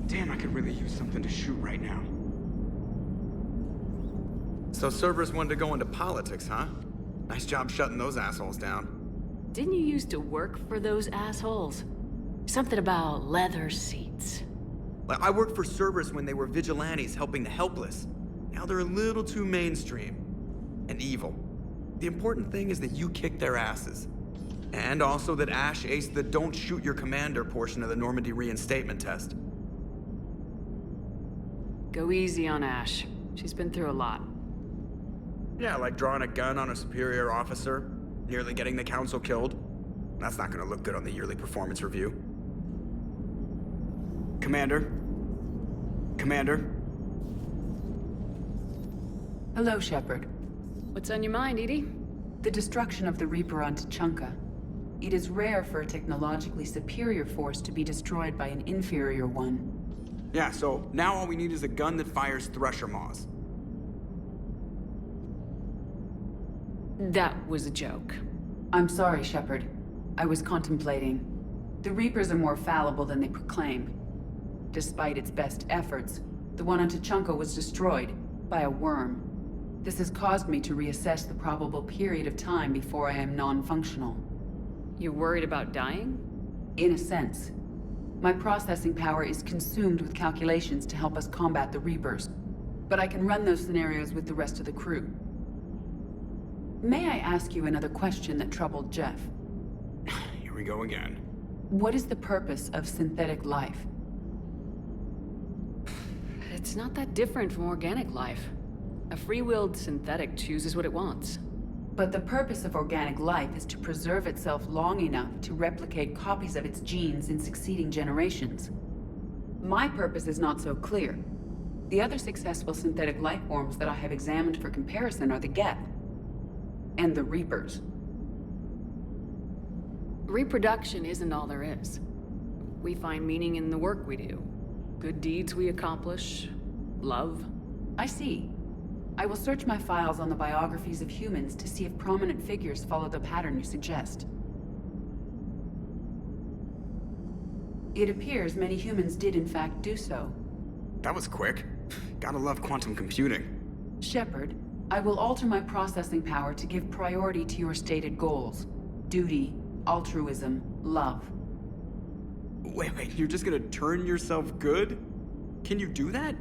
Damn, I could really use something to shoot right now. So Cerberus wanted to go into politics, huh? Nice job shutting those assholes down. Didn't you used to work for those assholes? Something about leather seats. Like, I worked for Cerberus when they were vigilantes helping the helpless. Now they're a little too mainstream. And evil. The important thing is that you kick their asses. And also that Ash aced the don't shoot your commander portion of the Normandy reinstatement test. Go easy on Ash. She's been through a lot. Yeah, like drawing a gun on a superior officer, nearly getting the council killed. That's not gonna look good on the yearly performance review. Commander? Commander? Hello, Shepard. What's on your mind, Edie? The destruction of the Reaper on Tuchanka. It is rare for a technologically superior force to be destroyed by an inferior one. Yeah, so now all we need is a gun that fires Thresher Maws. That was a joke. I'm sorry, Shepard. I was contemplating. The Reapers are more fallible than they proclaim. Despite its best efforts, the one on Tuchanka was destroyed by a worm. This has caused me to reassess the probable period of time before I am non-functional. You're worried about dying? In a sense. My processing power is consumed with calculations to help us combat the Reapers. But I can run those scenarios with the rest of the crew. May I ask you another question that troubled Jeff? Here we go again. What is the purpose of synthetic life? It's not that different from organic life. A free-willed synthetic chooses what it wants. But the purpose of organic life is to preserve itself long enough to replicate copies of its genes in succeeding generations. My purpose is not so clear. The other successful synthetic life forms that I have examined for comparison are the Geth and the Reapers. Reproduction isn't all there is. We find meaning in the work we do. Good deeds we accomplish. Love. I see. I will search my files on the biographies of humans to see if prominent figures follow the pattern you suggest. It appears many humans did in fact do so. That was quick. Gotta love quantum computing. Shepard, I will alter my processing power to give priority to your stated goals. Duty, altruism, love. Wait, you're just gonna turn yourself good? Can you do that?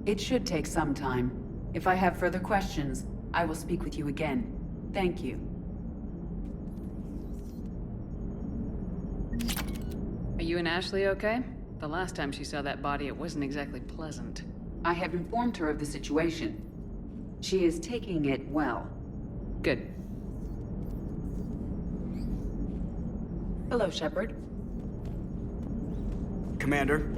It should take some time. If I have further questions, I will speak with you again. Thank you. Are you and Ashley okay? The last time she saw that body, it wasn't exactly pleasant. I have informed her of the situation. She is taking it well. Good. Hello, Shepard. Commander?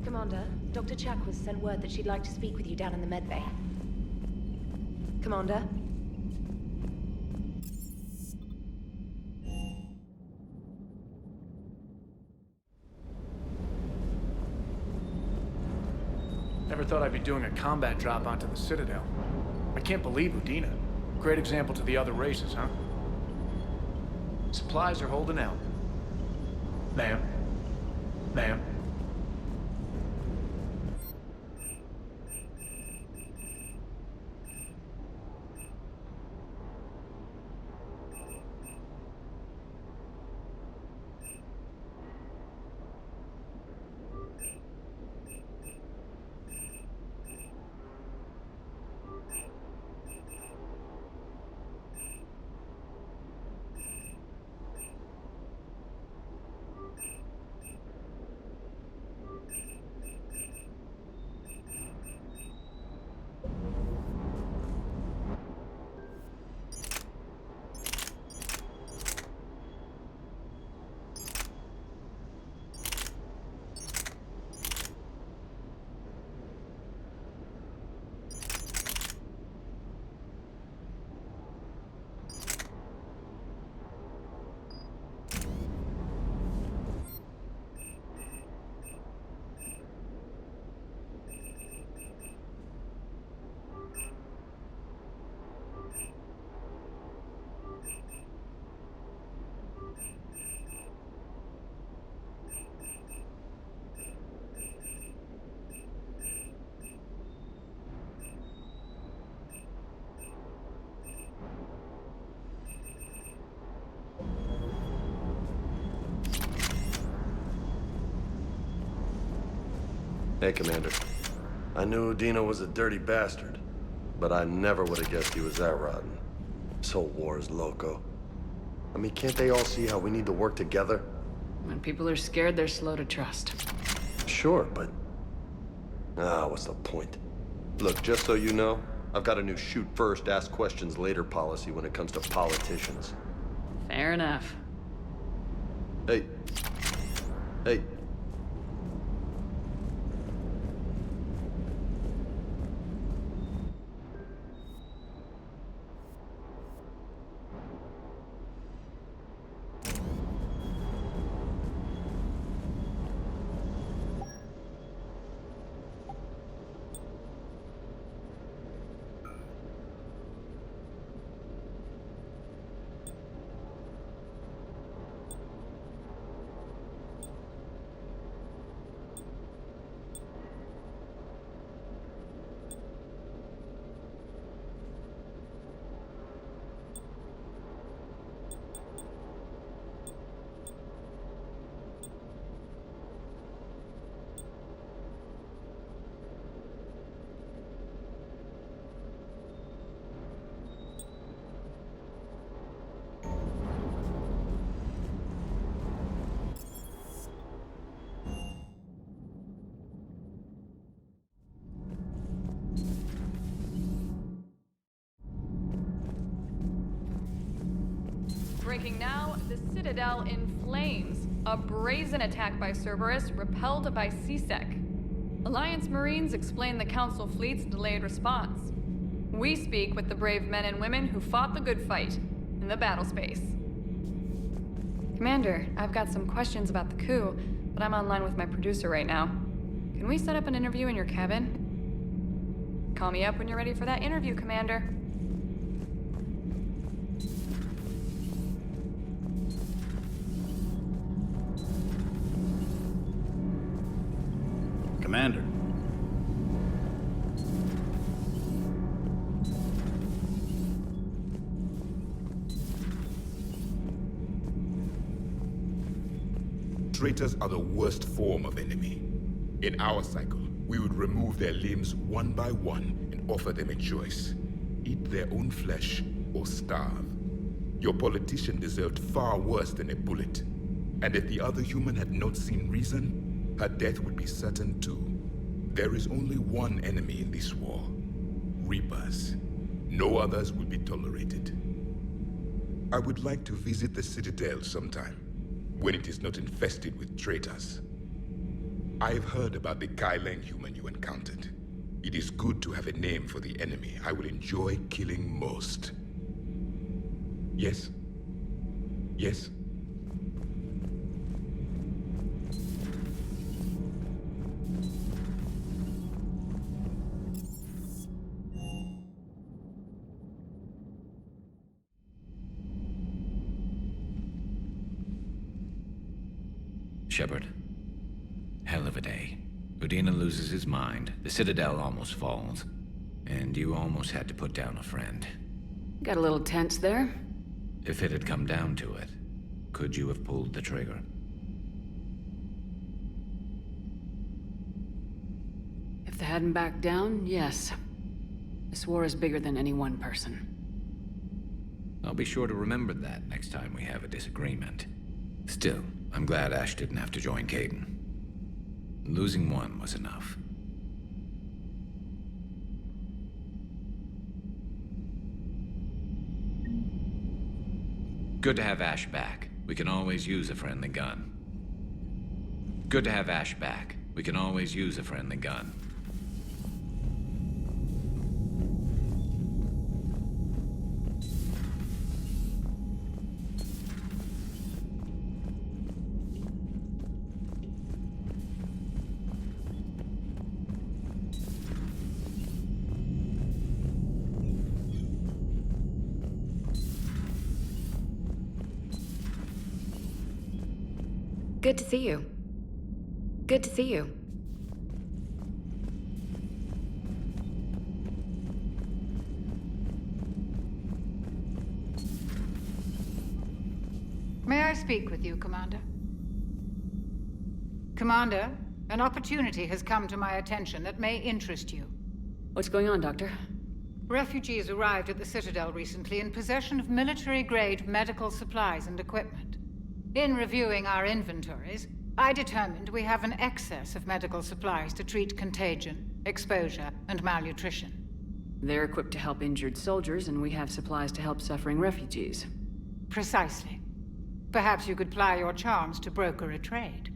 Commander, Dr. Chakwas sent word that she'd like to speak with you down in the medbay. Commander? Never thought I'd be doing a combat drop onto the Citadel. I can't believe Udina. Great example to the other races, huh? Supplies are holding out. Ma'am. Ma'am. Hey, Commander. I knew Udina was a dirty bastard, but I never would have guessed he was that rotten. This whole war is loco. I mean, can't they all see how we need to work together? When people are scared, they're slow to trust. Sure, but... what's the point? Look, just so you know, I've got a new shoot first, ask questions later policy when it comes to politicians. Fair enough. Hey. Hey. Breaking now, the Citadel in flames. A brazen attack by Cerberus, repelled by CSEC. Alliance Marines explain the Council fleet's delayed response. We speak with the brave men and women who fought the good fight in the battle space. Commander, I've got some questions about the coup, but I'm online with my producer right now. Can we set up an interview in your cabin? Call me up when you're ready for that interview, Commander. Commander. Traitors are the worst form of enemy. In our cycle, we would remove their limbs one by one and offer them a choice. Eat their own flesh or starve. Your politician deserved far worse than a bullet. And if the other human had not seen reason, her death would be certain too. There is only one enemy in this war. Reapers. No others will be tolerated. I would like to visit the Citadel sometime, when it is not infested with traitors. I've heard about the Kaileng human you encountered. It is good to have a name for the enemy I will enjoy killing most. Yes? Yes? Shepard. Hell of a day. Udina loses his mind, the Citadel almost falls, and you almost had to put down a friend. Got a little tense there. If it had come down to it, could you have pulled the trigger? If they hadn't backed down, yes. This war is bigger than any one person. I'll be sure to remember that next time we have a disagreement. Still, I'm glad Ash didn't have to join Caden. Losing one was enough. Good to have Ash back. We can always use a friendly gun. Good to have Ash back. We can always use a friendly gun. Good to see you. Good to see you. May I speak with you, Commander? Commander, An opportunity has come to my attention that may interest you. What's going on, Doctor? Refugees arrived at the Citadel recently in possession of military-grade medical supplies and equipment. In reviewing our inventories, I determined we have an excess of medical supplies to treat contagion, exposure, and malnutrition. They're equipped to help injured soldiers, and we have supplies to help suffering refugees. Precisely. Perhaps you could ply your charms to broker a trade.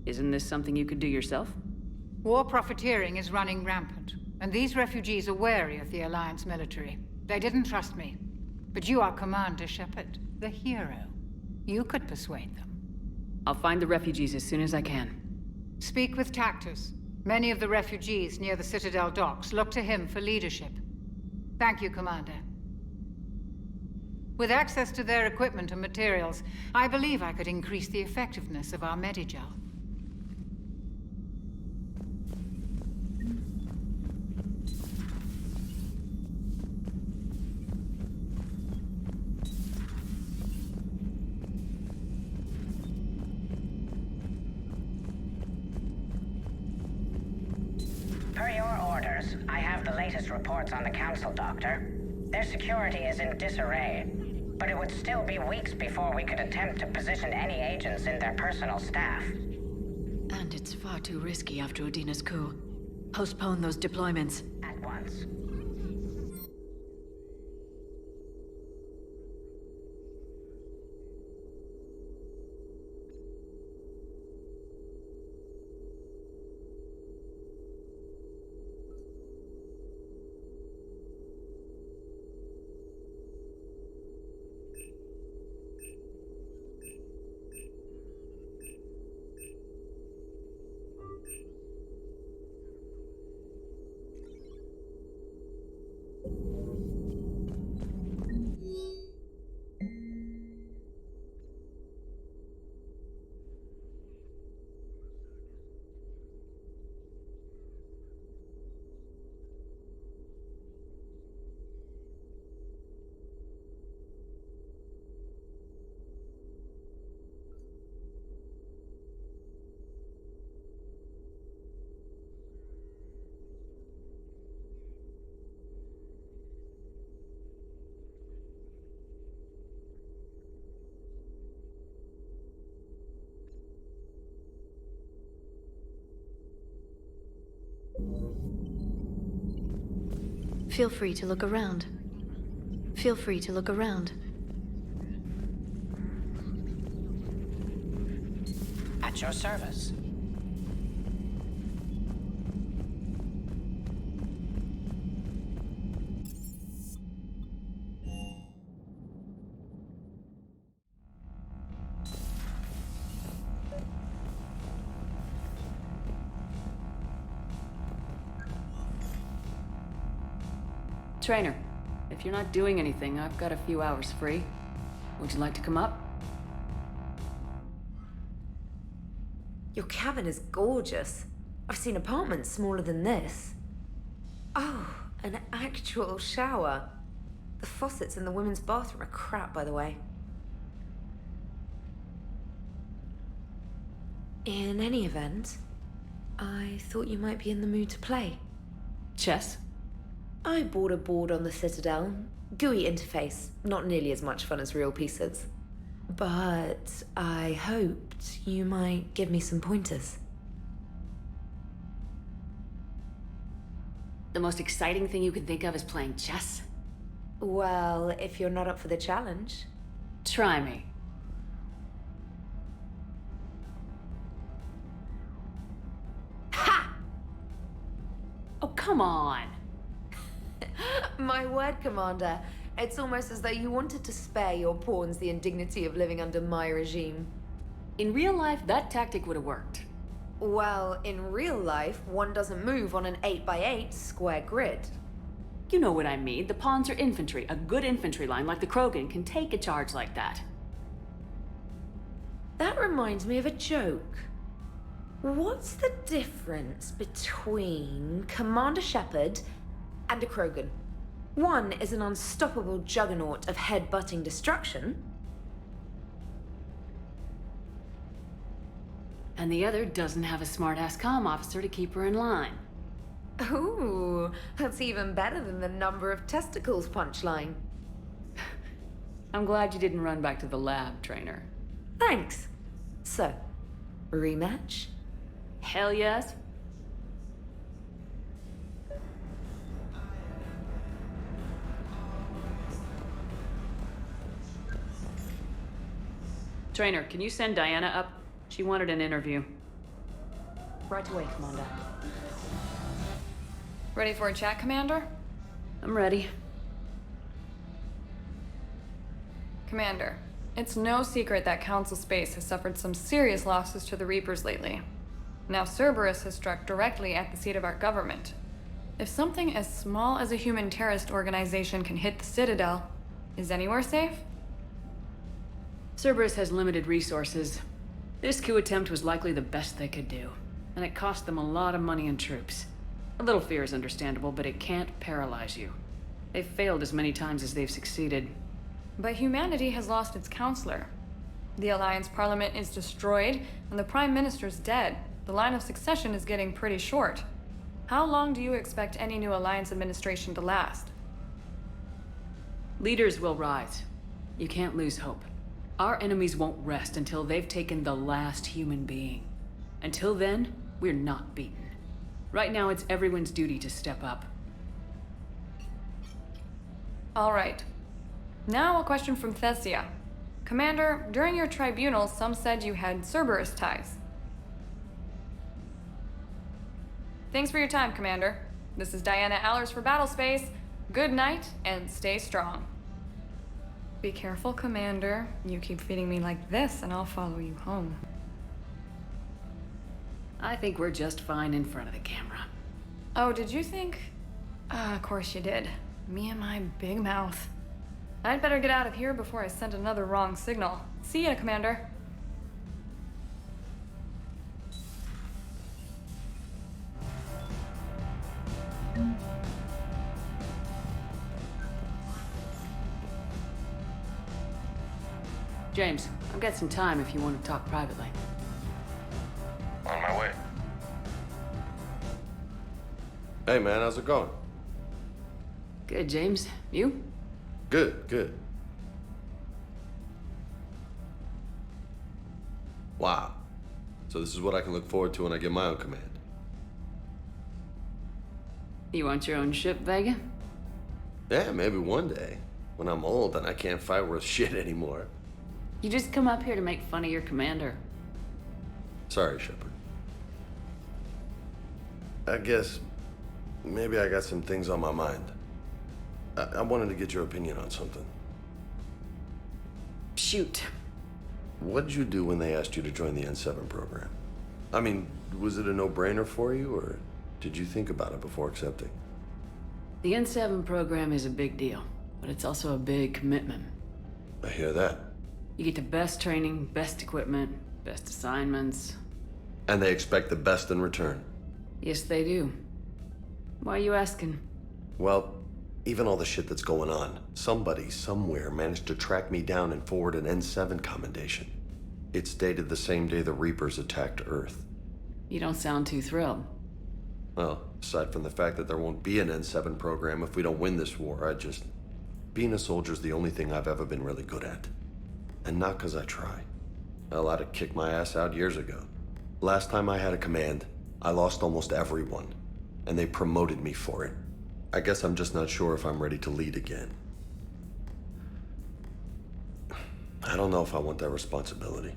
Isn't this something you could do yourself? War profiteering is running rampant, and these refugees are wary of the Alliance military. They didn't trust me. But you are Commander Shepard, the hero. You could persuade them. I'll find the refugees as soon as I can. Speak with Tactus. Many of the refugees near the Citadel docks look to him for leadership. Thank you, Commander. With access to their equipment and materials, I believe I could increase the effectiveness of our Medigel. Per your orders, I have the latest reports on the Council, Doctor. Their security is in disarray, but it would still be weeks before we could attempt to position any agents in their personal staff. And it's far too risky after Udina's coup. Postpone those deployments. At once. Feel free to look around. Feel free to look around. At your service. Trainer, if you're not doing anything, I've got a few hours free. Would you like to come up? Your cabin is gorgeous. I've seen apartments smaller than this. Oh, an actual shower. The faucets in the women's bathroom are crap, by the way. In any event, I thought you might be in the mood to play. Chess? I bought a board on the Citadel. GUI interface, not nearly as much fun as real pieces. But I hoped you might give me some pointers. The most exciting thing you can think of is playing chess? Well, if you're not up for the challenge. Try me. Ha! Oh, come on. My word, Commander. It's almost as though you wanted to spare your pawns the indignity of living under my regime. In real life, that tactic would have worked. Well, in real life, one doesn't move on an 8x8 square grid. You know what I mean. The pawns are infantry. A good infantry line like the Krogan can take a charge like that. That reminds me of a joke. What's the difference between Commander Shepard and a Krogan? One is an unstoppable juggernaut of head-butting destruction. And the other doesn't have a smart-ass comm officer to keep her in line. Ooh, that's even better than the number of testicles punchline. I'm glad you didn't run back to the lab, trainer. Thanks. So, rematch? Hell yes. Trainer, can you send Diana up? She wanted an interview. Right away, Commander. Ready for a chat, Commander? I'm ready. Commander, it's no secret that Council Space has suffered some serious losses to the Reapers lately. Now Cerberus has struck directly at the seat of our government. If something as small as a human terrorist organization can hit the Citadel, is anywhere safe? Cerberus has limited resources. This coup attempt was likely the best they could do, and it cost them a lot of money and troops. A little fear is understandable, but it can't paralyze you. They've failed as many times as they've succeeded. But humanity has lost its counselor. The Alliance Parliament is destroyed, and the Prime Minister's dead. The line of succession is getting pretty short. How long do you expect any new Alliance administration to last? Leaders will rise. You can't lose hope. Our enemies won't rest until they've taken the last human being. Until then, we're not beaten. Right now, it's everyone's duty to step up. All right. Now a question from Thessia. Commander, during your tribunal, some said you had Cerberus ties. Thanks for your time, Commander. This is Diana Allers for Battlespace. Good night, and stay strong. Be careful, Commander. You keep feeding me like this, and I'll follow you home. I think we're just fine in front of the camera. Oh, did you think? Of course you did. Me and my big mouth. I'd better get out of here before I send another wrong signal. See ya, Commander. James, I've got some time if you want to talk privately. On my way. Hey man, how's it going? Good, James. You? Good, good. Wow. So this is what I can look forward to when I get my own command. You want your own ship, Vega? Yeah, maybe one day. When I'm old and I can't fight worth shit anymore. You just come up here to make fun of your commander. Sorry, Shepard. I guess maybe I got some things on my mind. I wanted to get your opinion on something. Shoot. What did you do when they asked you to join the N7 program? I mean, was it a no-brainer for you, or did you think about it before accepting? The N7 program is a big deal, but it's also a big commitment. I hear that. You get the best training, best equipment, best assignments. And they expect the best in return. Yes, they do. Why are you asking? Well, even all the shit that's going on, somebody somewhere managed to track me down and forward an N7 commendation. It's dated the same day the Reapers attacked Earth. You don't sound too thrilled. Well, aside from the fact that there won't be an N7 program if we don't win this war, being a soldier's the only thing I've ever been really good at. And not because I try. Hell, I'd have kicked my ass out years ago. Last time I had a command, I lost almost everyone, and they promoted me for it. I guess I'm just not sure if I'm ready to lead again. I don't know if I want that responsibility.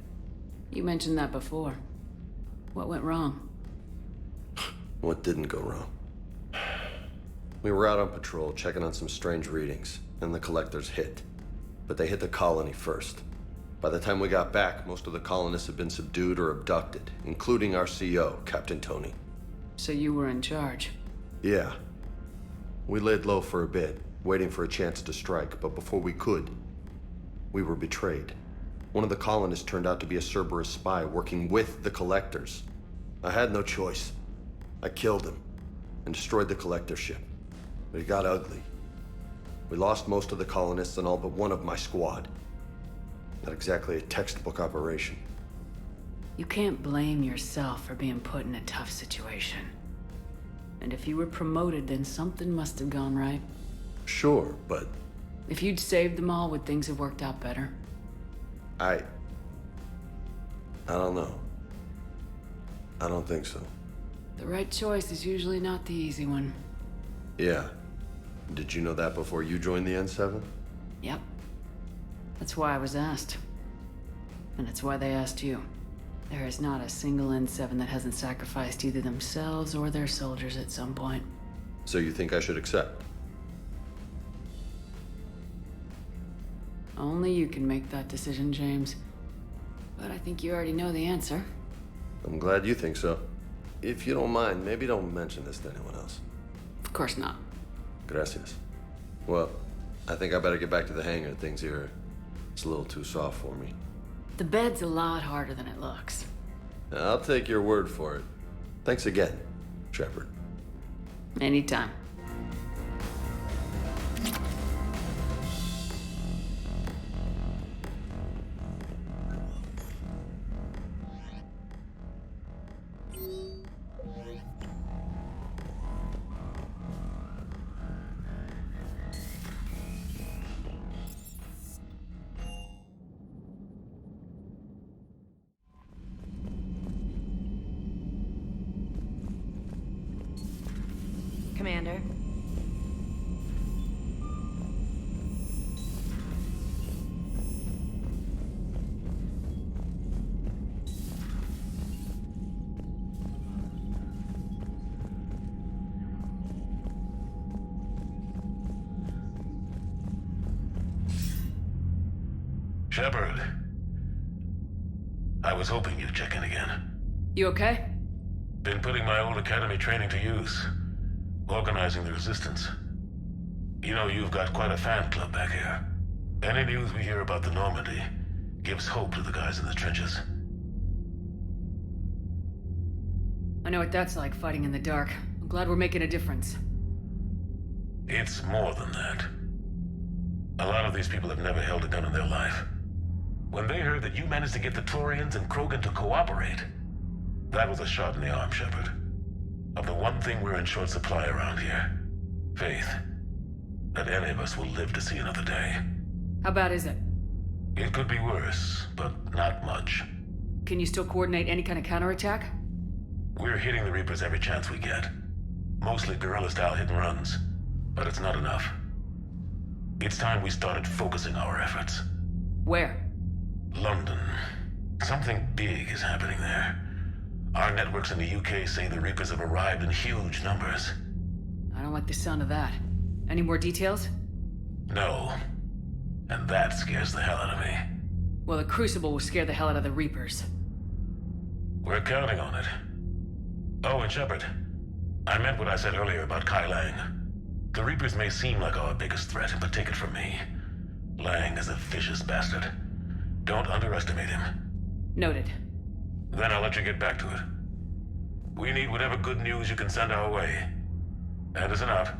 You mentioned that before. What went wrong? What didn't go wrong? We were out on patrol, checking on some strange readings, and the collectors hit. But they hit the colony first. By the time we got back, most of the colonists had been subdued or abducted, including our CO, Captain Tony. So you were in charge? Yeah. We laid low for a bit, waiting for a chance to strike, but before we could, we were betrayed. One of the colonists turned out to be a Cerberus spy working with the collectors. I had no choice. I killed him and destroyed the collector ship. But it got ugly. We lost most of the colonists and all but one of my squad. Not exactly a textbook operation. You can't blame yourself for being put in a tough situation. And if you were promoted, then something must have gone right. Sure, but... If you'd saved them all, would things have worked out better? I don't know. I don't think so. The right choice is usually not the easy one. Yeah. Did you know that before you joined the N7? Yep. That's why I was asked. And it's why they asked you. There is not a single N7 that hasn't sacrificed either themselves or their soldiers at some point. So you think I should accept? Only you can make that decision, James. But I think you already know the answer. I'm glad you think so. If you don't mind, maybe don't mention this to anyone else. Of course not. Gracias. Well, I think I better get back to the hangar. Things here, it's a little too soft for me. The bed's a lot harder than it looks. I'll take your word for it. Thanks again, Shepard. Anytime. Commander. Shepard. I was hoping you'd check in again. You okay? Been putting my old academy training to use. Organizing the resistance. You know, you've got quite a fan club back here. Any news we hear about the Normandy gives hope to the guys in the trenches. I know what that's like, fighting in the dark. I'm glad we're making a difference. It's more than that. A lot of these people have never held a gun in their life. When they heard that you managed to get the Turians and Krogan to cooperate, that was a shot in the arm, Shepard. Of the one thing we're in short supply around here. Faith. That any of us will live to see another day. How bad is it? It could be worse, but not much. Can you still coordinate any kind of counterattack? We're hitting the Reapers every chance we get. Mostly guerrilla-style hit and runs. But it's not enough. It's time we started focusing our efforts. Where? London. Something big is happening there. Our networks in the UK say the Reapers have arrived in huge numbers. I don't like the sound of that. Any more details? No. And that scares the hell out of me. Well, the Crucible will scare the hell out of the Reapers. We're counting on it. Oh, and Shepard, I meant what I said earlier about Kai Lang. The Reapers may seem like our biggest threat, but take it from me. Lang is a vicious bastard. Don't underestimate him. Noted. Then I'll let you get back to it. We need whatever good news you can send our way. And it's enough.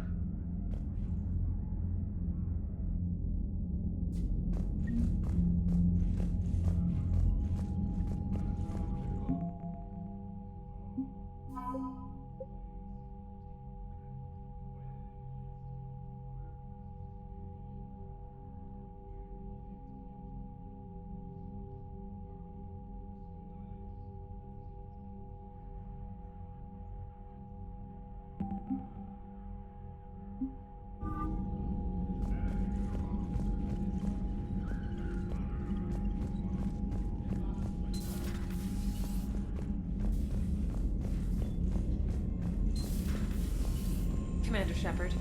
Commander Shepard.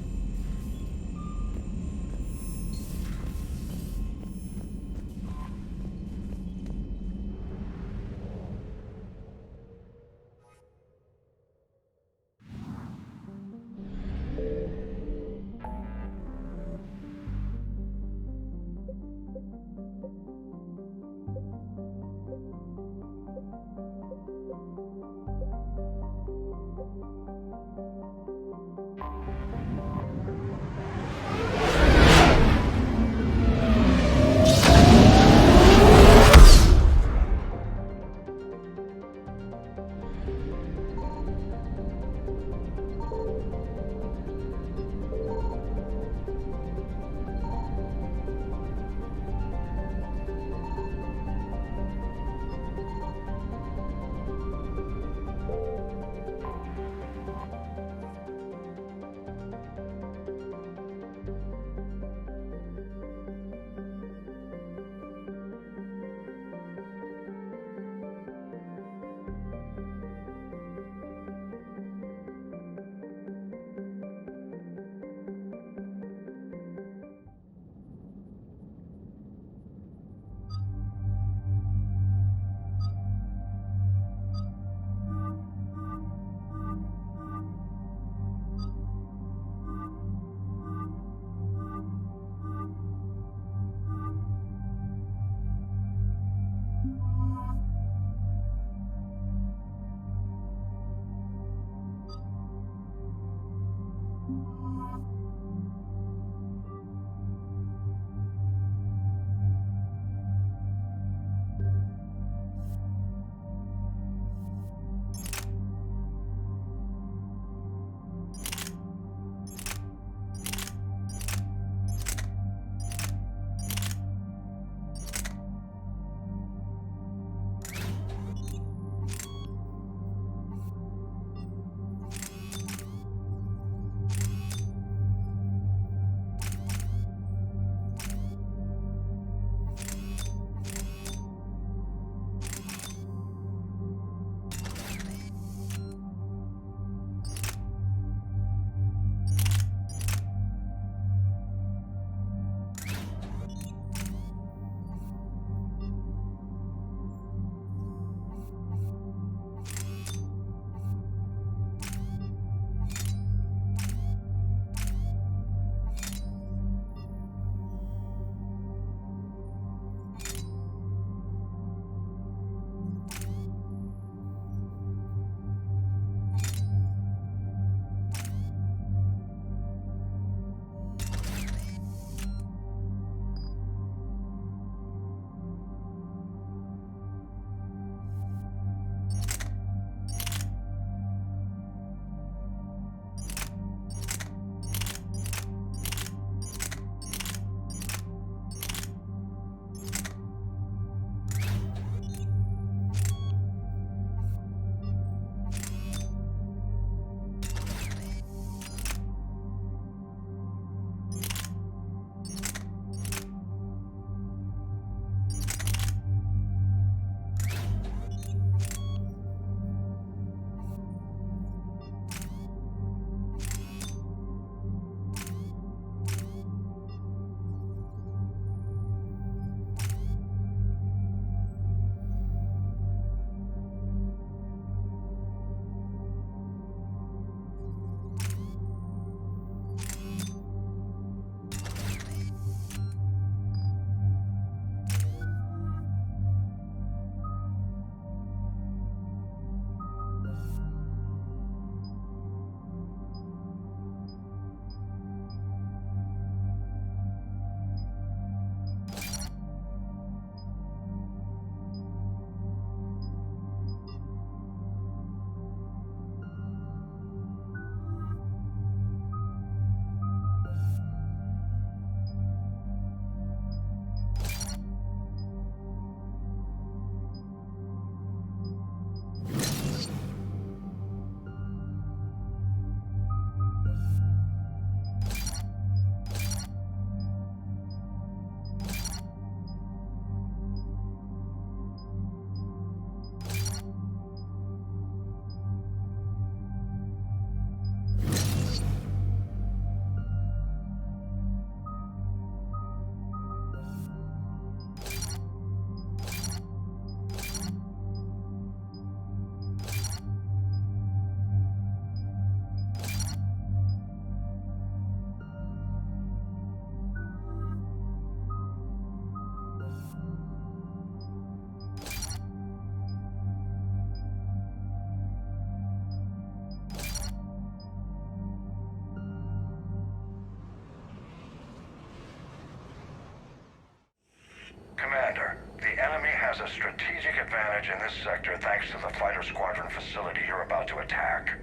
advantage in this sector thanks to the fighter squadron facility you're about to attack.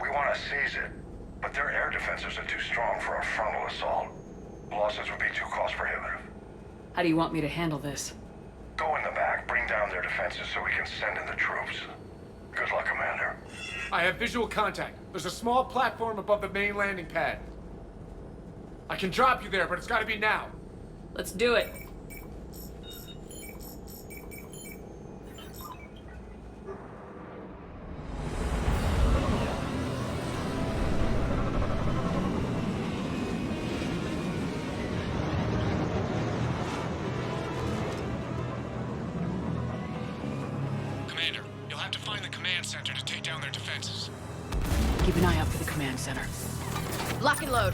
We want to seize it, but their air defenses are too strong for a frontal assault. Losses would be too cost prohibitive. How do you want me to handle this? Go in the back, bring down their defenses so we can send in the troops. Good luck, Commander. I have visual contact. There's a small platform above the main landing pad. I can drop you there, but it's gotta be now. Let's do it. Commander, you'll have to find the command center to take down their defenses. Keep an eye out for the command center. Lock and load.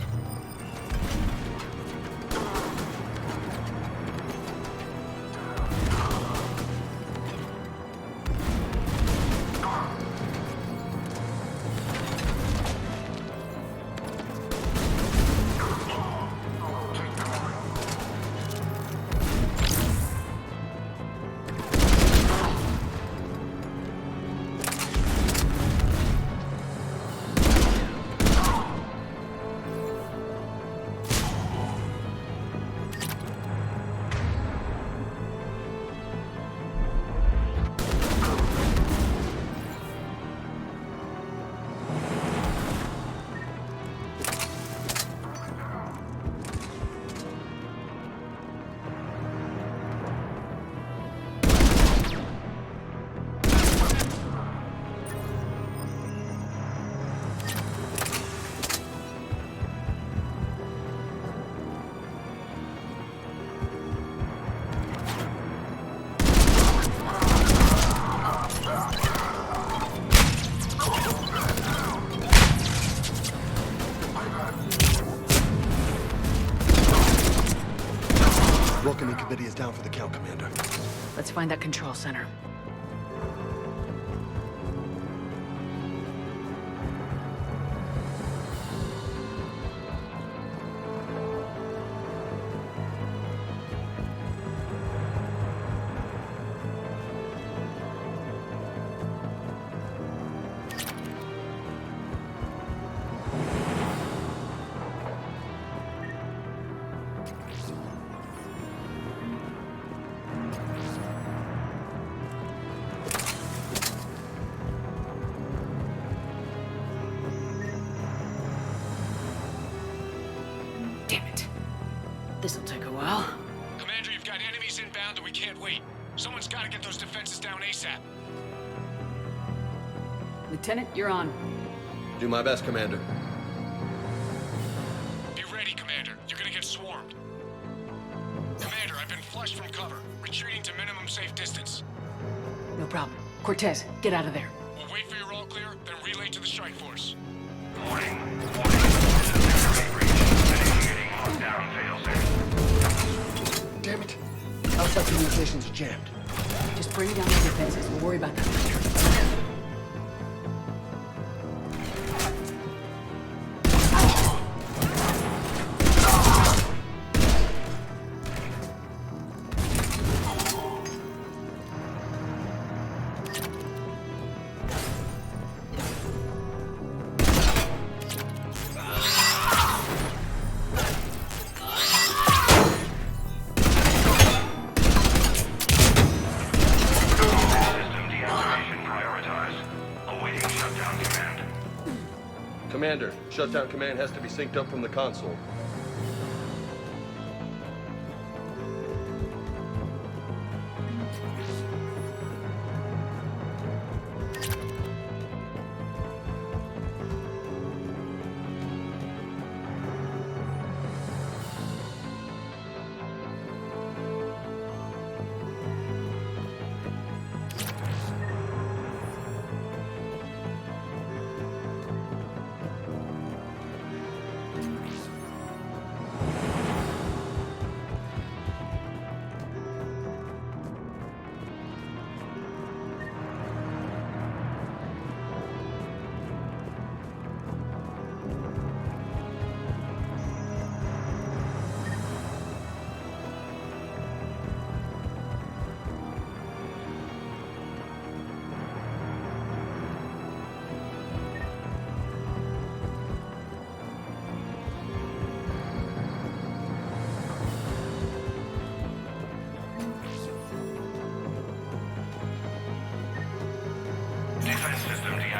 Welcoming committee is down for the count, Commander. Let's find that control center. Damn it. This'll take a while. Commander, you've got enemies inbound and we can't wait. Someone's gotta get those defenses down ASAP. Lieutenant, you're on. Do my best, Commander. Be ready, Commander. You're gonna get swarmed. Commander, I've been flushed from cover. Retreating to minimum safe distance. No problem. Cortez, get out of there. We'll wait for your all clear, then relay to the strike force. Warning. Down, Damn it. Outside communications are jammed. Just bring down the defenses. We'll worry about that later. Commander, shutdown command has to be synced up from the console.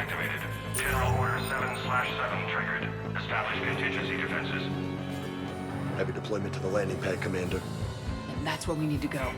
activated. General Order 7/7 triggered. Establish contingency defenses. Heavy deployment to the landing pad, Commander. And that's where we need to go.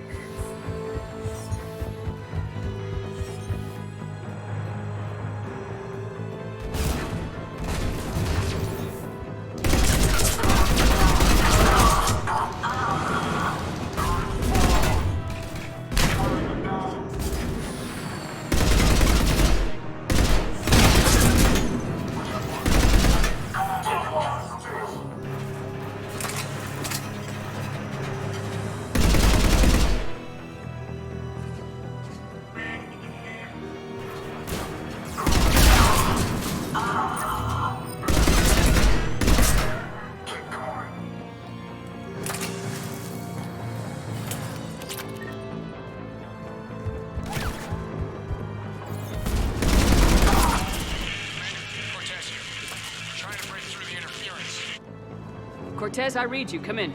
Cortez, I read you. Come in.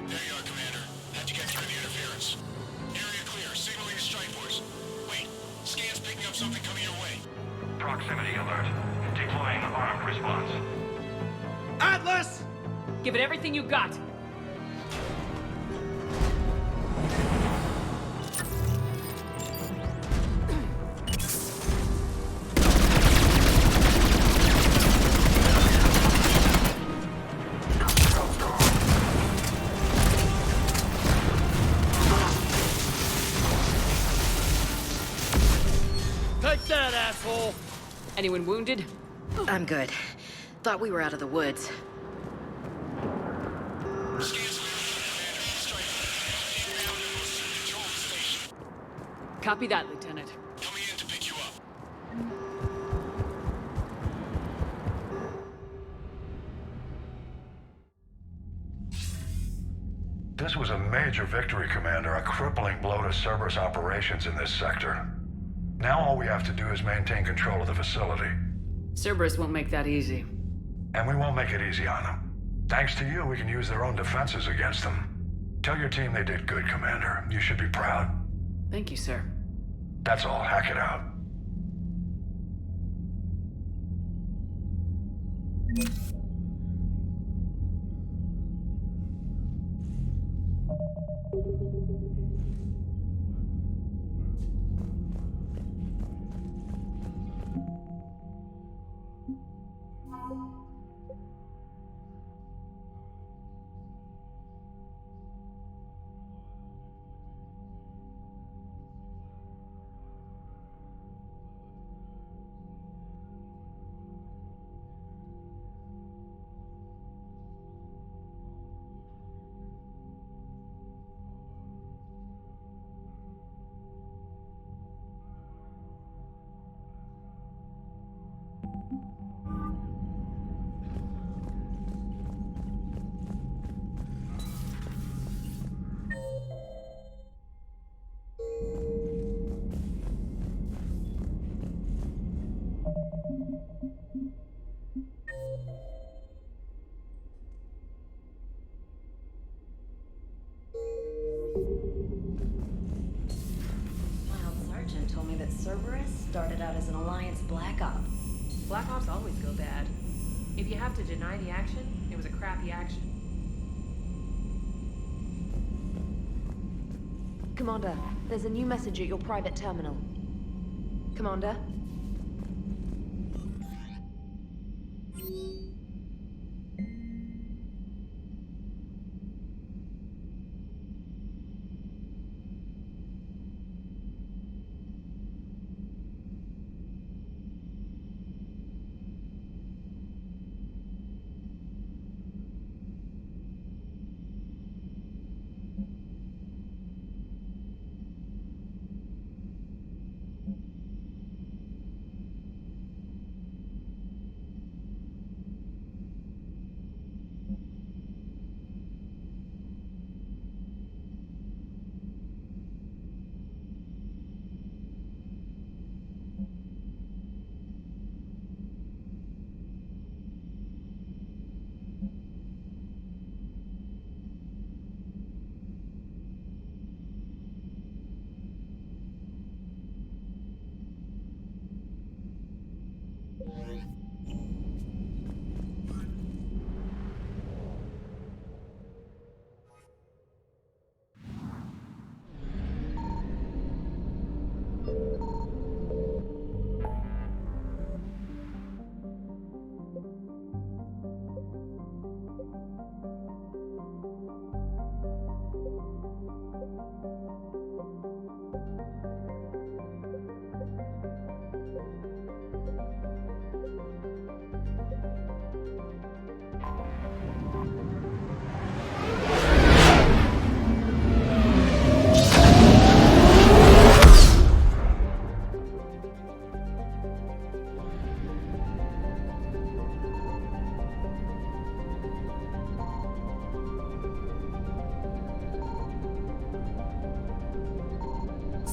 There you are, Commander. How'd you get through the interference? Area clear. Signaling to strike force. Wait. Scan's picking up something coming your way. Proximity alert. Deploying armed response. Atlas! Give it everything you got. Anyone wounded? I'm good. Thought we were out of the woods. Copy that, Lieutenant. Coming in to pick you up. This was a major victory, Commander. A crippling blow to Cerberus operations in this sector. Now all we have to do is maintain control of the facility. Cerberus won't make that easy. And we won't make it easy on them. Thanks to you, we can use their own defenses against them. Tell your team they did good, Commander. You should be proud. Thank you, sir. That's all. Hack it out. Sergeant told me that Cerberus started out as an Alliance Black Op. Black Ops always go bad. If you have to deny the action, it was a crappy action. Commander, there's a new message at your private terminal. Commander?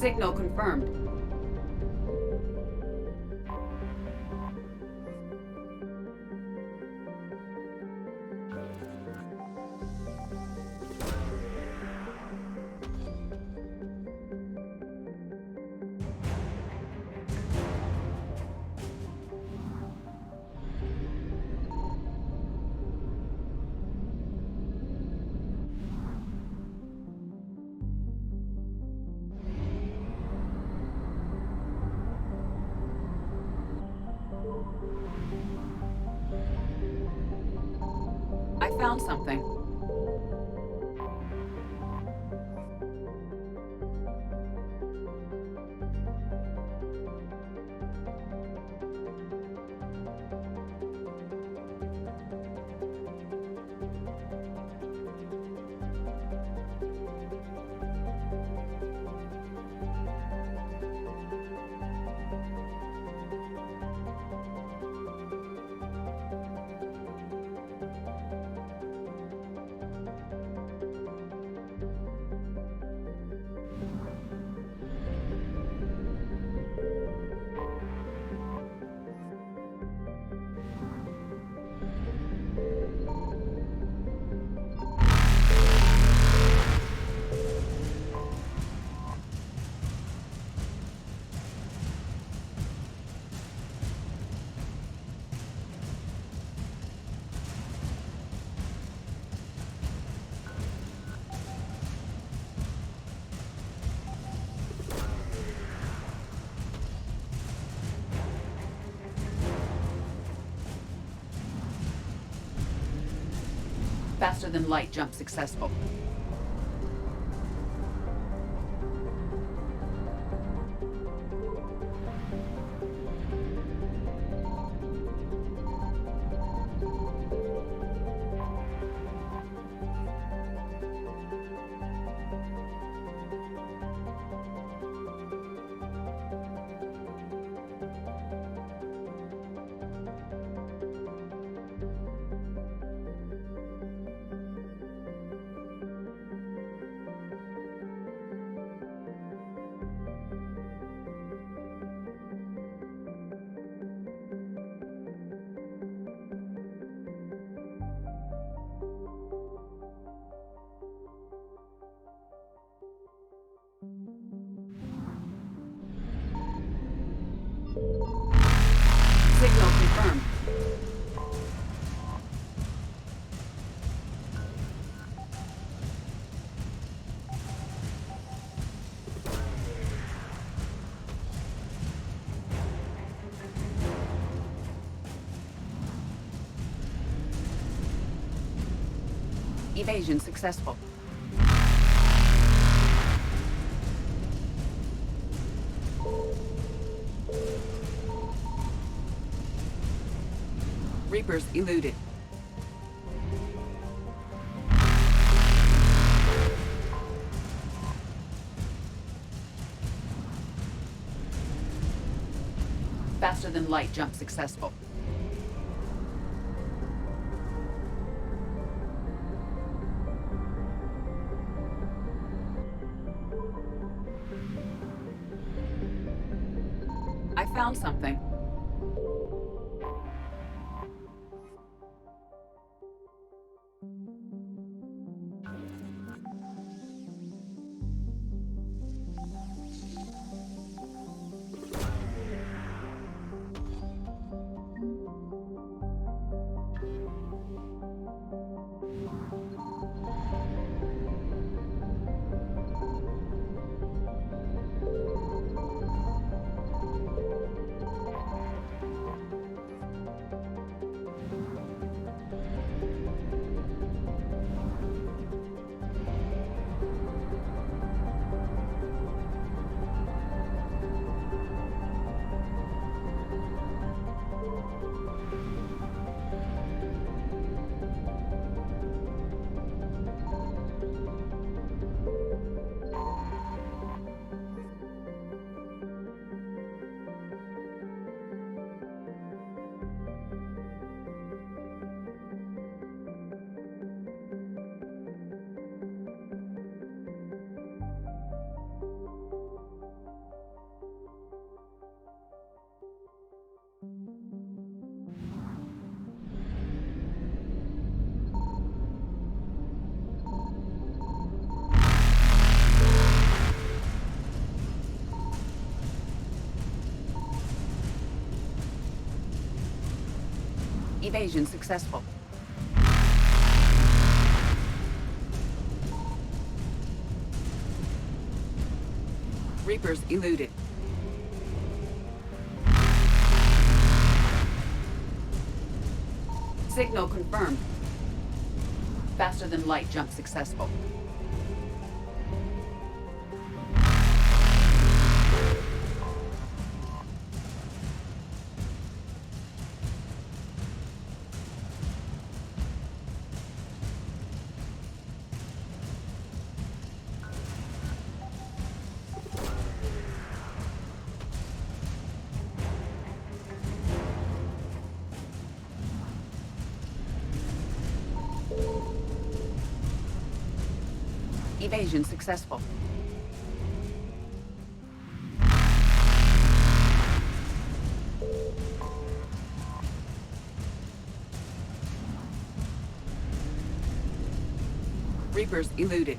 Signal confirmed. I found something. Faster than light jump successful. Signal confirmed. Evasion successful. Reapers eluded. Faster than light jump successful. I found something. Evasion successful. Reapers eluded. Signal confirmed. Faster than light jump successful. Evasion successful. Reapers eluded.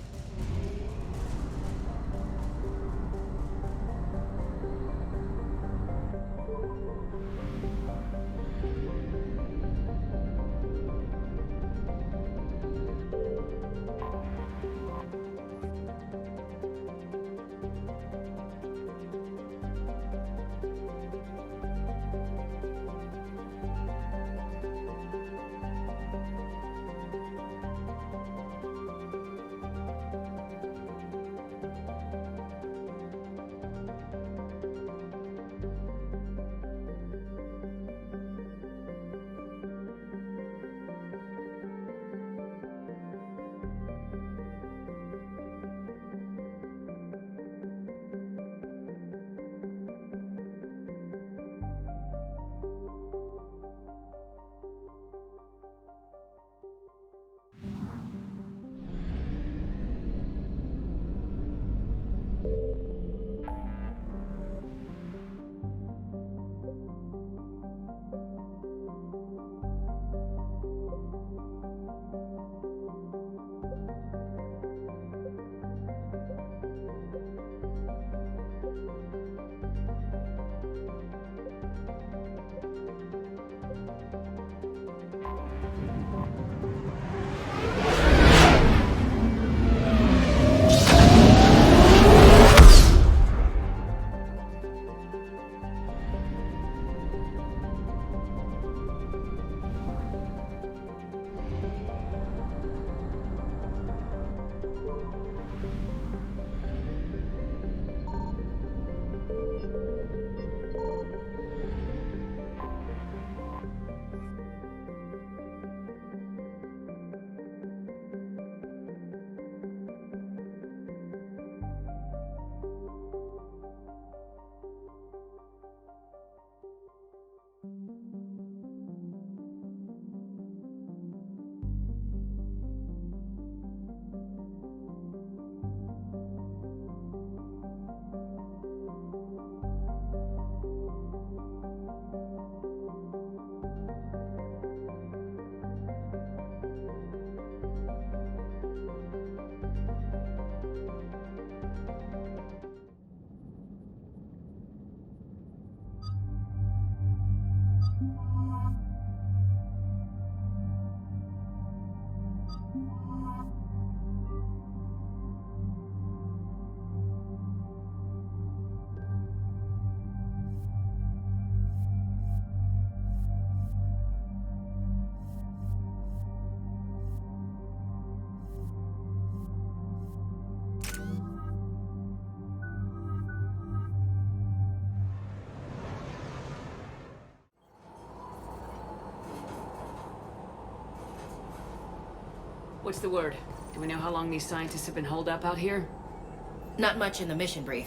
What's the word? Do we know how long these scientists have been holed up out here? Not much in the mission brief.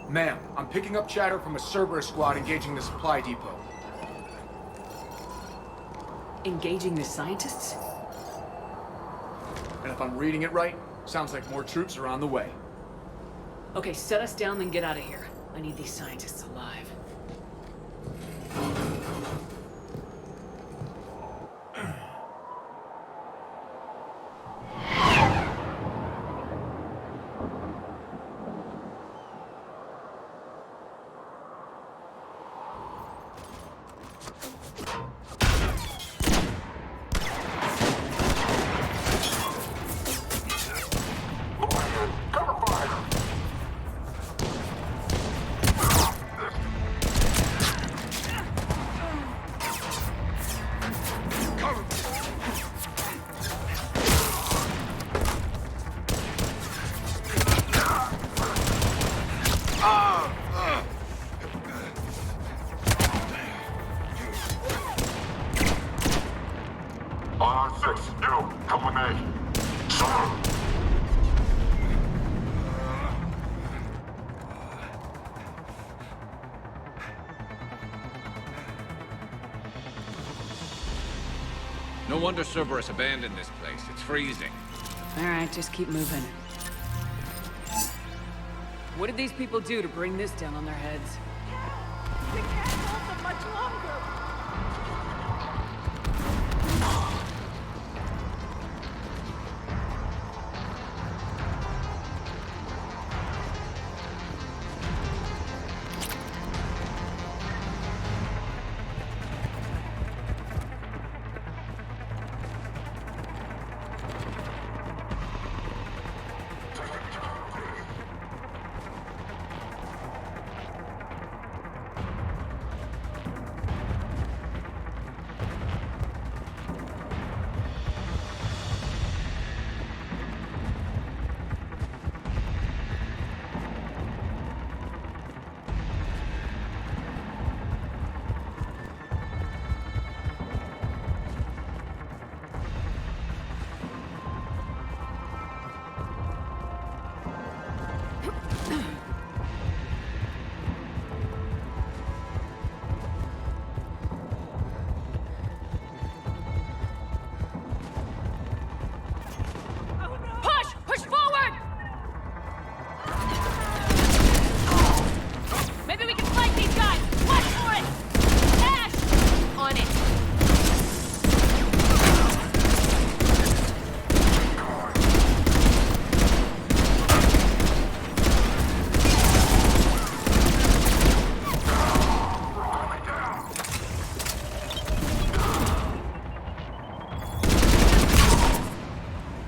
Ma'am, I'm picking up chatter from a Cerberus squad engaging the supply depot. Engaging the scientists? And if I'm reading it right, sounds like more troops are on the way. Okay, set us down, then get out of here. I need these scientists alive. No wonder Cerberus abandoned this place. It's freezing. Alright, just keep moving. What did these people do to bring this down on their heads? We can't hold them much longer!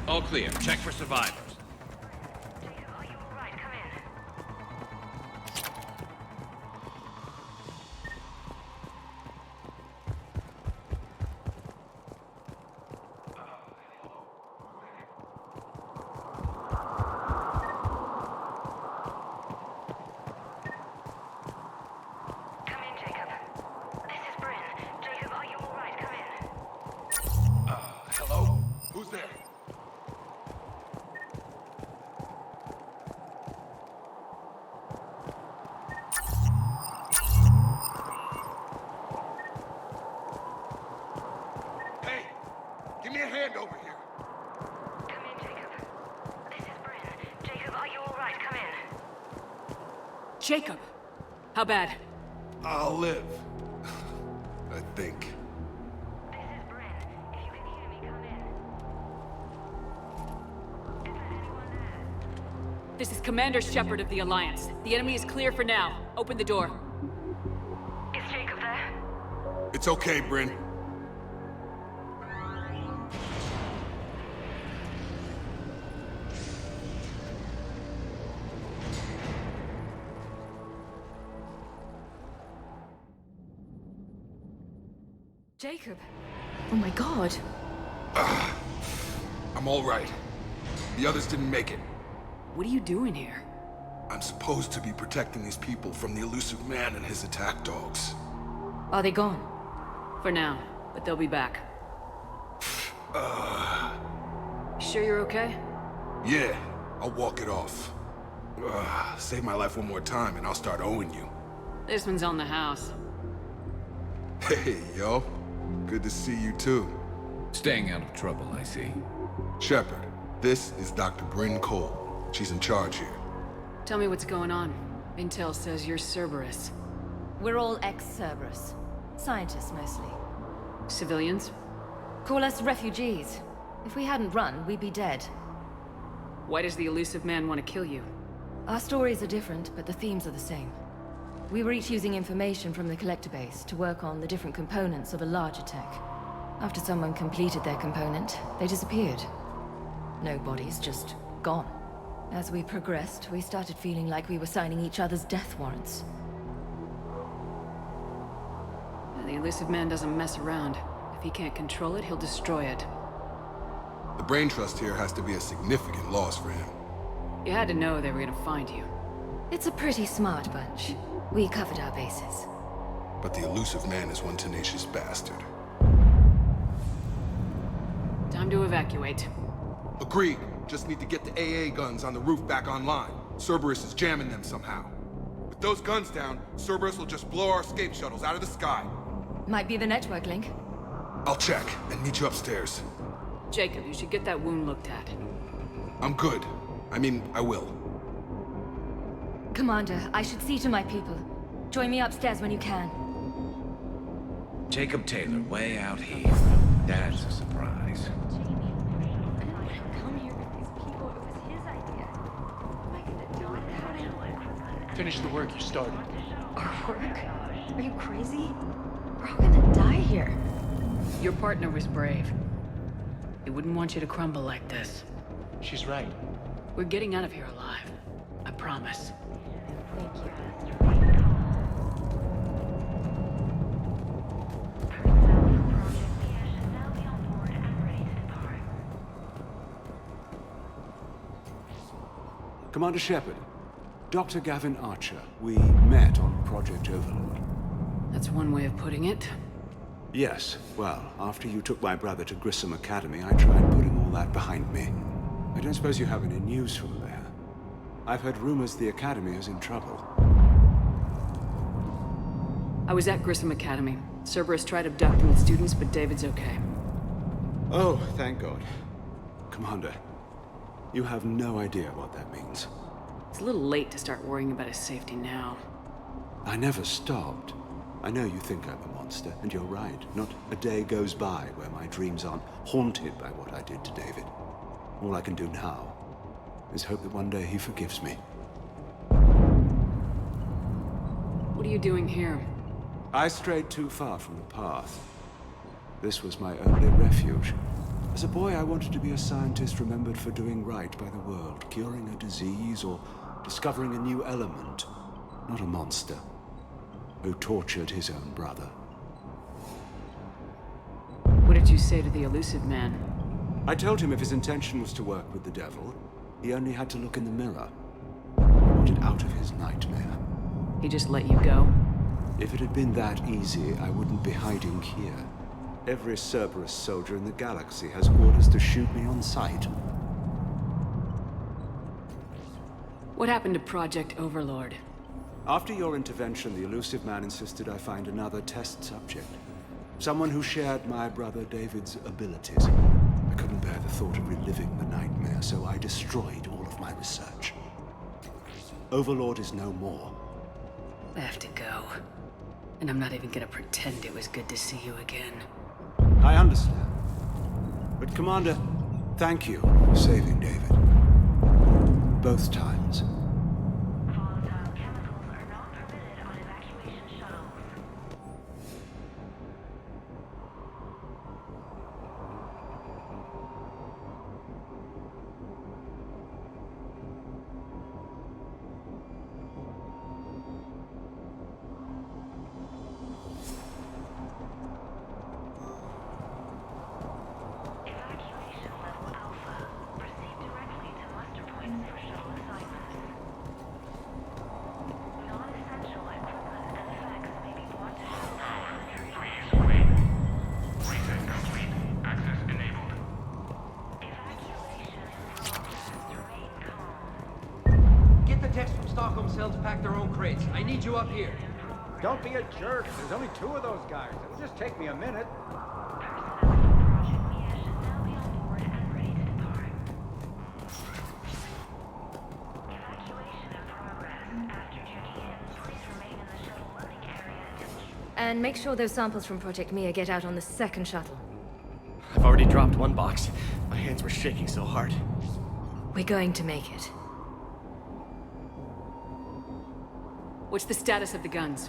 All clear. Check for survivors. Hello? Who's there? Hey! Give me a hand over here. Come in, Jacob. This is Bryn. Jacob, are you alright? Come in. Jacob! How bad? I'll live. I think. This is Commander Shepard of the Alliance. The enemy is clear for now. Open the door. Is Jacob there? It's okay, Bryn. Jacob. Oh my god. I'm all right. The others didn't make it. What are you doing here? I'm supposed to be protecting these people from the elusive man and his attack dogs. Are they gone? For now, but they'll be back. Sure you're okay? Yeah, I'll walk it off. Save my life one more time and I'll start owing you. This one's on the house. Hey, yo. Good to see you too. Staying out of trouble, I see. Shepard, this is Dr. Bryn Cole. She's in charge here. Tell me what's going on. Intel says you're Cerberus. We're all ex-Cerberus. Scientists, mostly. Civilians? Call us refugees. If we hadn't run, we'd be dead. Why does the elusive man want to kill you? Our stories are different, but the themes are the same. We were each using information from the collector base to work on the different components of a larger tech. After someone completed their component, they disappeared. No bodies, just gone. As we progressed, we started feeling like we were signing each other's death warrants. The elusive man doesn't mess around. If he can't control it, he'll destroy it. The brain trust here has to be a significant loss for him. You had to know they were gonna find you. It's a pretty smart bunch. We covered our bases. But the elusive man is one tenacious bastard. Time to evacuate. Agreed. Just need to get the AA guns on the roof back online. Cerberus is jamming them somehow. With those guns down, Cerberus will just blow our escape shuttles out of the sky. Might be the network link. I'll check and meet you upstairs. Jacob, you should get that wound looked at. I'm good. I mean, I will. Commander, I should see to my people. Join me upstairs when you can. Jacob Taylor, way out here. That's a surprise. Finish the work you started. Our work? Are you crazy? We're all gonna die here. Your partner was brave. He wouldn't want you to crumble like this. She's right. We're getting out of here alive. I promise. Thank you. Commander Shepard, Dr. Gavin Archer, we met on Project Overlord. That's one way of putting it. Yes, well, after you took my brother to Grissom Academy, I tried putting all that behind me. I don't suppose you have any news from there. I've heard rumors the Academy is in trouble. I was at Grissom Academy. Cerberus tried abducting the students, but David's okay. Oh, thank God. Commander, you have no idea what that means. It's a little late to start worrying about his safety now. I never stopped. I know you think I'm a monster, and you're right. Not a day goes by where my dreams aren't haunted by what I did to David. All I can do now is hope that one day he forgives me. What are you doing here? I strayed too far from the path. This was my only refuge. As a boy, I wanted to be a scientist remembered for doing right by the world, curing a disease or discovering a new element, not a monster who tortured his own brother. What did you say to the elusive man? I told him if his intention was to work with the devil, he only had to look in the mirror. I wanted out of his nightmare. He just let you go? If it had been that easy, I wouldn't be hiding here. Every Cerberus soldier in the galaxy has orders to shoot me on sight. What happened to Project Overlord? After your intervention, the elusive man insisted I find another test subject. Someone who shared my brother David's abilities. I couldn't bear the thought of reliving the nightmare, so I destroyed all of my research. Overlord is no more. I have to go. And I'm not even gonna pretend it was good to see you again. I understand. But Commander, thank you for saving David. Both times. Pack their own crates. I need you up here. Don't be a jerk. There's only 2 of those guys. It'll just take me a minute. And make sure those samples from Project Mia get out on the second shuttle. I've already dropped one box. My hands were shaking so hard. We're going to make it. What's the status of the guns?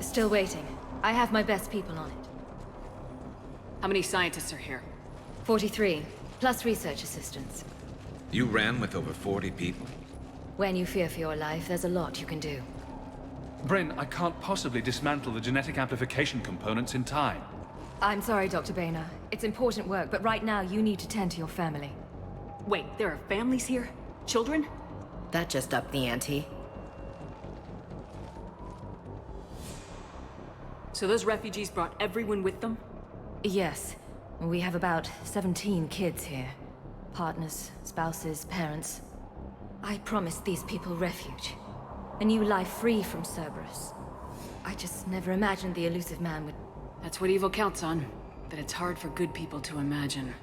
Still waiting. I have my best people on it. How many scientists are here? 43, plus research assistants. You ran with over 40 people? When you fear for your life, there's a lot you can do. Bryn, I can't possibly dismantle the genetic amplification components in time. I'm sorry, Dr. Boehner. It's important work, but right now you need to tend to your family. Wait, there are families here? Children? That just upped the ante. So those refugees brought everyone with them? Yes. We have about 17 kids here. Partners, spouses, parents. I promised these people refuge. A new life free from Cerberus. I just never imagined the elusive man would... That's what evil counts on. that it's hard for good people to imagine.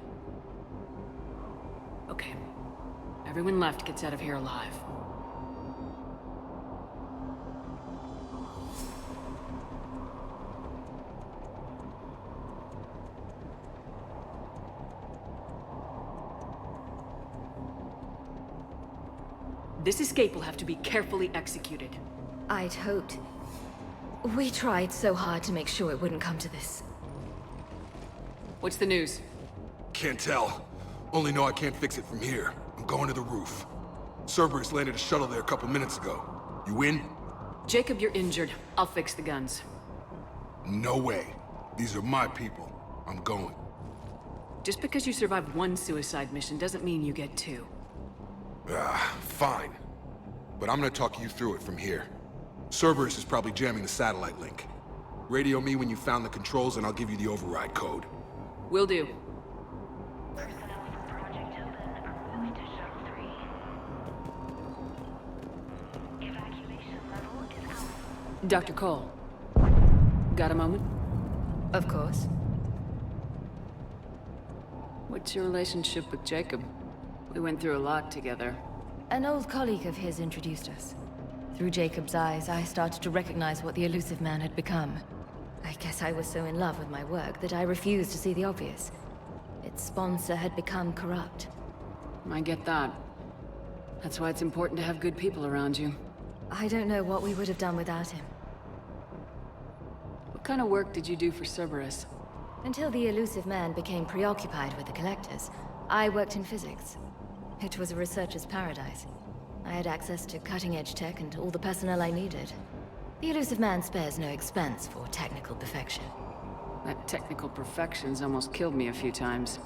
Okay. Everyone left gets out of here alive. This escape will have to be carefully executed. I'd hoped. We tried so hard to make sure it wouldn't come to this. What's the news? Can't tell. Only know I can't fix it from here. I'm going to the roof. Cerberus landed a shuttle there a couple minutes ago. You in? Jacob, you're injured. I'll fix the guns. No way. These are my people. I'm going. Just because you survived one suicide mission doesn't mean you get two. Fine. But I'm gonna talk you through it from here. Cerberus is probably jamming the satellite link. Radio me when you found the controls and I'll give you the override code. Will do. Dr. Cole. Got a moment? Of course. What's your relationship with Jacob? We went through a lot together. An old colleague of his introduced us. Through Jacob's eyes, I started to recognize what the elusive man had become. I guess I was so in love with my work that I refused to see the obvious. Its sponsor had become corrupt. I get that. That's why it's important to have good people around you. I don't know what we would have done without him. What kind of work did you do for Cerberus? Until the elusive man became preoccupied with the collectors, I worked in physics. It was a researcher's paradise. I had access to cutting-edge tech and all the personnel I needed. The elusive man spares no expense for technical perfection. That technical perfection's almost killed me a few times.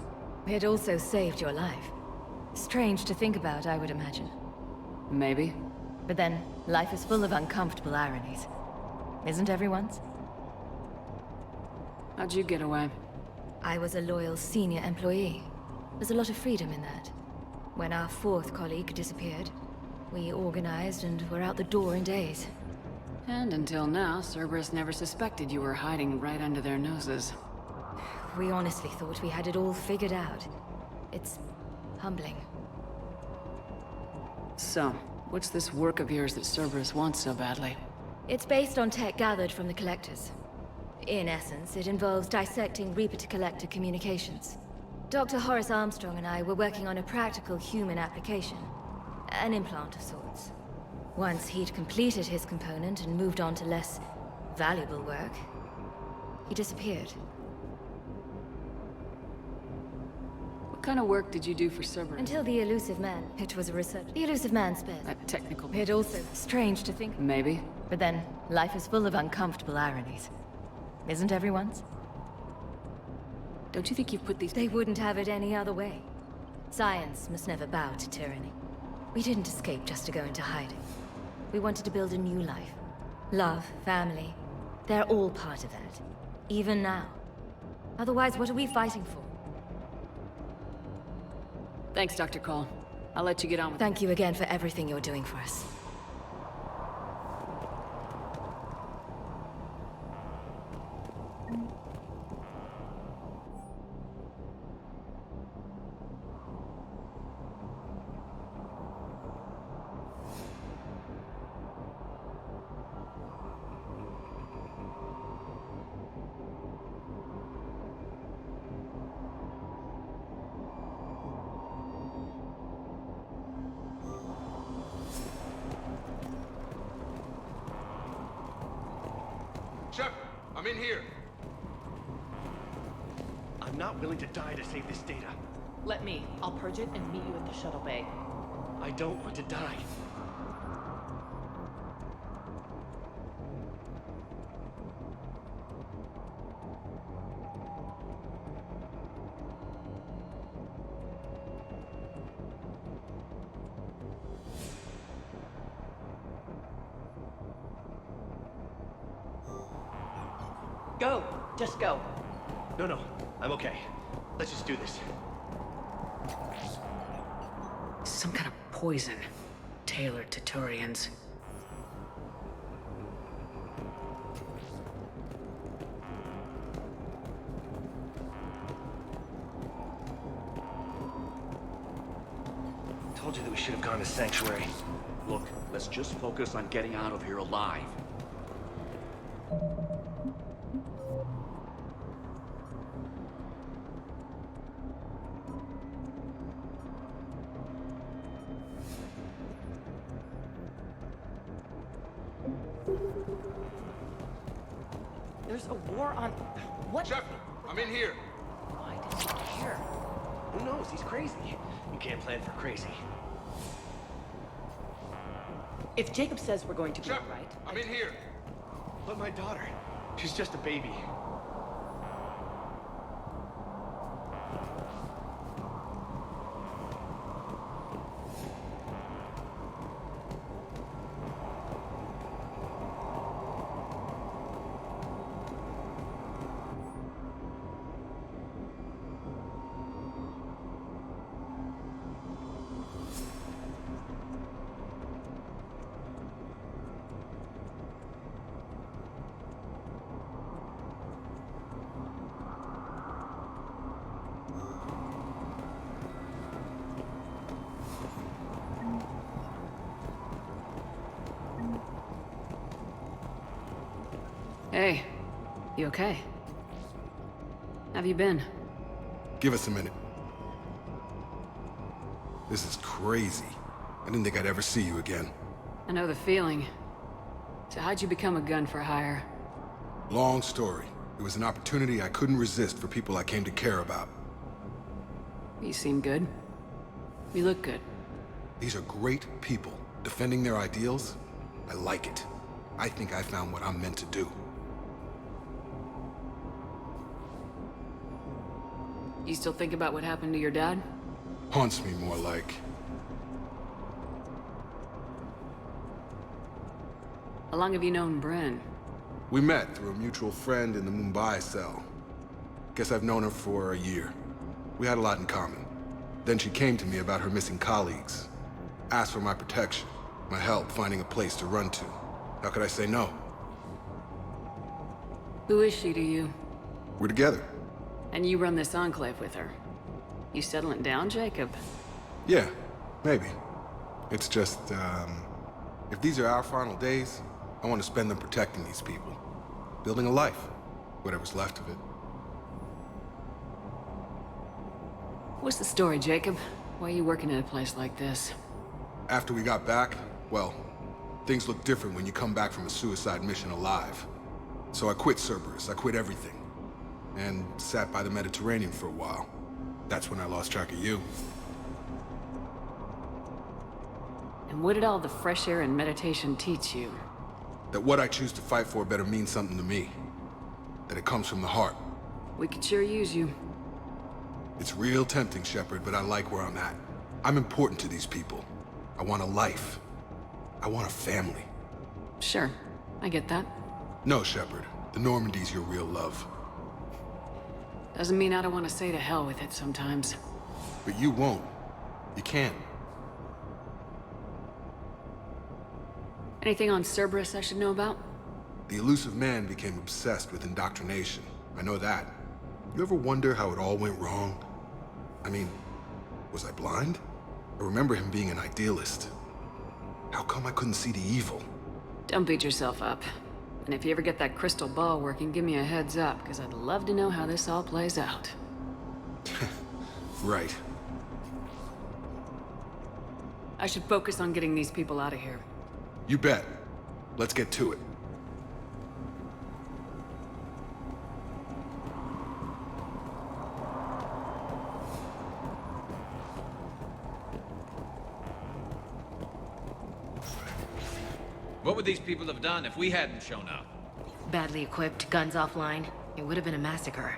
It also saved your life. Strange to think about, I would imagine. Maybe. But then, life is full of uncomfortable ironies. Isn't everyone's? How'd you get away? I was a loyal senior employee. There's a lot of freedom in that. When our fourth colleague disappeared, we organized and were out the door in days. And until now, Cerberus never suspected you were hiding right under their noses. We honestly thought we had it all figured out. It's humbling. So, what's this work of yours that Cerberus wants so badly? It's based on tech gathered from the Collectors. In essence, it involves dissecting Reaper-to-Collector communications. Dr. Horace Armstrong and I were working on a practical human application. An implant of sorts. Once he'd completed his component and moved on to less valuable work, he disappeared. What kind of work did you do for Cerberus? Until the elusive man. It was a research. The elusive man spared. That technical... It also strange to think. Maybe. But then, life is full of uncomfortable ironies. Isn't everyone's? Don't you think you've put these... They wouldn't have it any other way. Science must never bow to tyranny. We didn't escape just to go into hiding. We wanted to build a new life. Love, family. They're all part of that. Even now. Otherwise, what are we fighting for? Thanks, Dr. Cole. I'll let you get on with it. Thank you again for everything you're doing for us. Shepard, I'm in here. I'm not willing to die to save this data. Let me. I'll purge it and meet you at the shuttle bay. I don't want to die. Go! Just go. No, I'm okay. Let's just do this. Some kind of poison. Tailored to Turians. told you that we should have gone to Sanctuary. Look, let's just focus on getting out of here alive. There's a war on... What? Shepard, I'm in here. Why did he care? Who knows? He's crazy. You can't plan for crazy. If Jacob says we're going to be Shepard, right... I'm in here. But my daughter, she's just a baby. Hey, you okay? Have you been? Give us a minute. This is crazy. I didn't think I'd ever see you again. I know the feeling. So how'd you become a gun for hire? Long story. It was an opportunity I couldn't resist for people I came to care about. You seem good. You look good. These are great people. Defending their ideals, I like it. I think I found what I'm meant to do. You still think about what happened to your dad? Haunts me more like. How long have you known Bryn? We met through a mutual friend in the Mumbai cell. Guess I've known her for a year. We had a lot in common. Then she came to me about her missing colleagues. Asked for my protection, my help finding a place to run to. How could I say no? Who is she to you? We're together. And you run this enclave with her. You settling down, Jacob? Yeah, maybe. It's just, if these are our final days, I want to spend them protecting these people. Building a life. Whatever's left of it. What's the story, Jacob? Why are you working at a place like this? After we got back, well, things look different when you come back from a suicide mission alive. So I quit Cerberus, I quit everything. And sat by the Mediterranean for a while. That's when I lost track of you. And what did all the fresh air and meditation teach you? That what I choose to fight for better mean something to me. That it comes from the heart. We could sure use you. It's real tempting, Shepard, but I like where I'm at. I'm important to these people. I want a life. I want a family. Sure, I get that. No, Shepard. The Normandy's your real love. Doesn't mean I don't want to say to hell with it sometimes. But you won't. You can't. Anything on Cerberus I should know about? The elusive man became obsessed with indoctrination. I know that. You ever wonder how it all went wrong? I mean, was I blind? I remember him being an idealist. How come I couldn't see the evil? Don't beat yourself up. And if you ever get that crystal ball working, give me a heads up, because I'd love to know how this all plays out. Right. I should focus on getting these people out of here. You bet. Let's get to it. What would these people have done if we hadn't shown up? Badly equipped, guns offline. It would have been a massacre.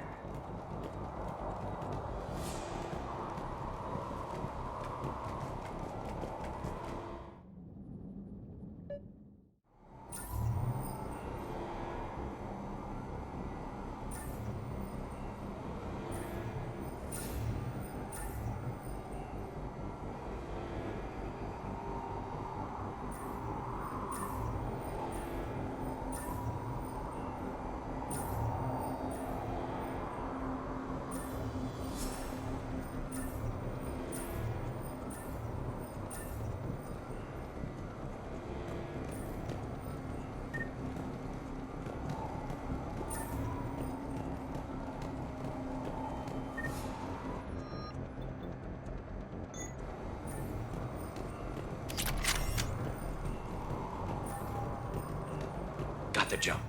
the jump.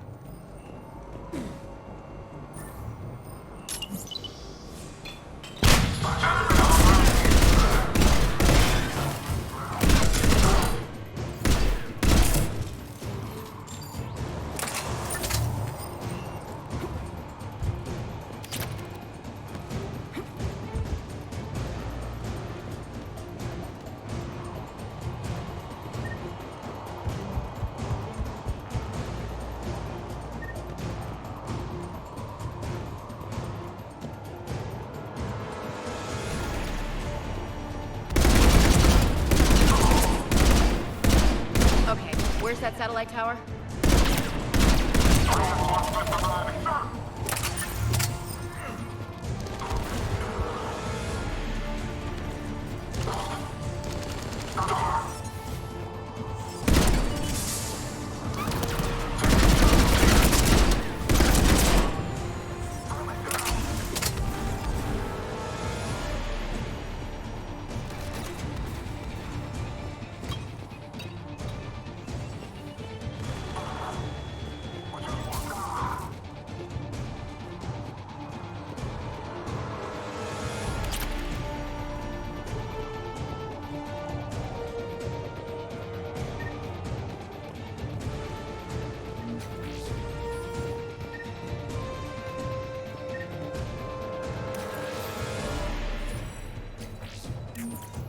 Okay, where's that satellite tower?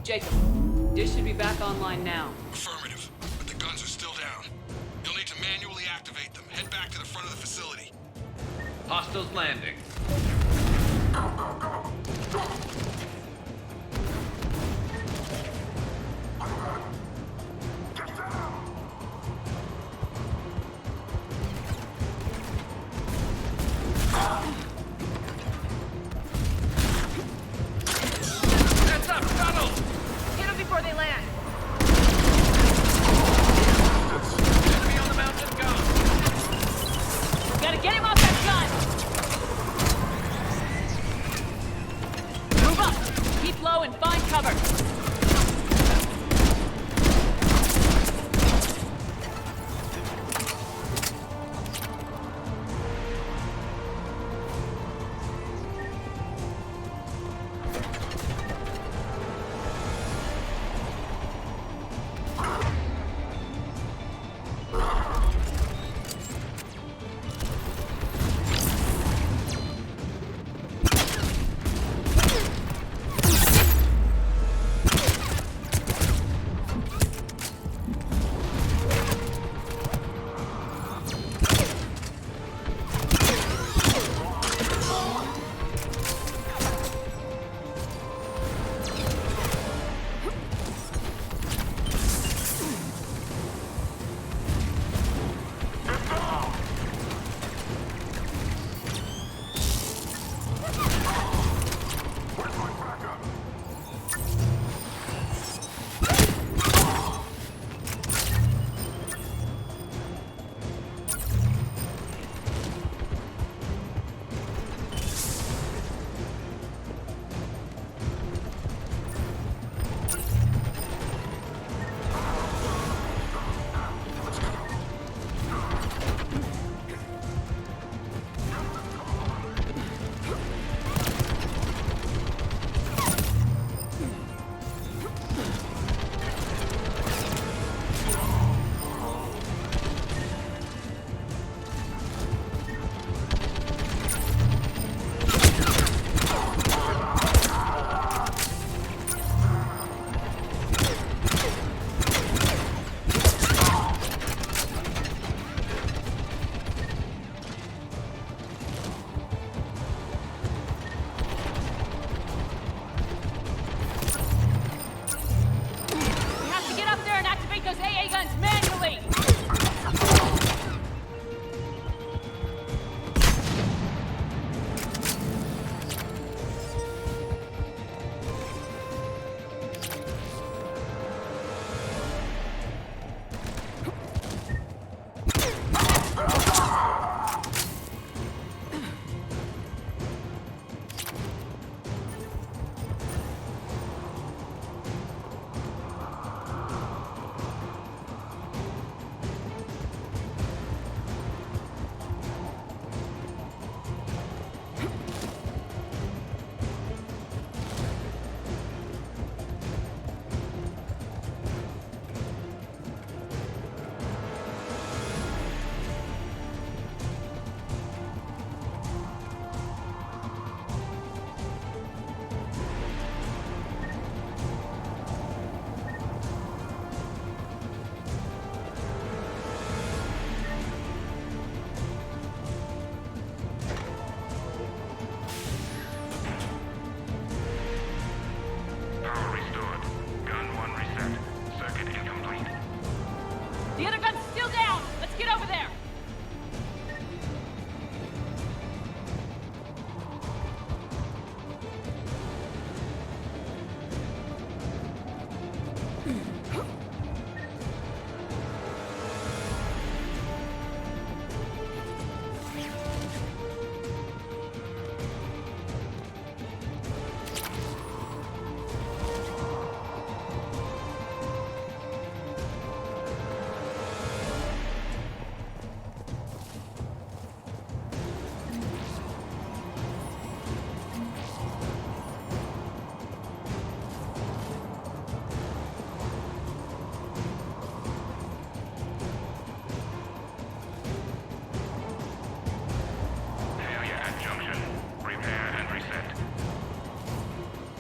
Jacob, dish should be back online now. Affirmative, but the guns are still down. You'll need to manually activate them. Head back to the front of the facility. Hostiles landing. Heads up, shuttle! Hit them before they land. Enemy on the mountain gun. Gotta get him off that gun!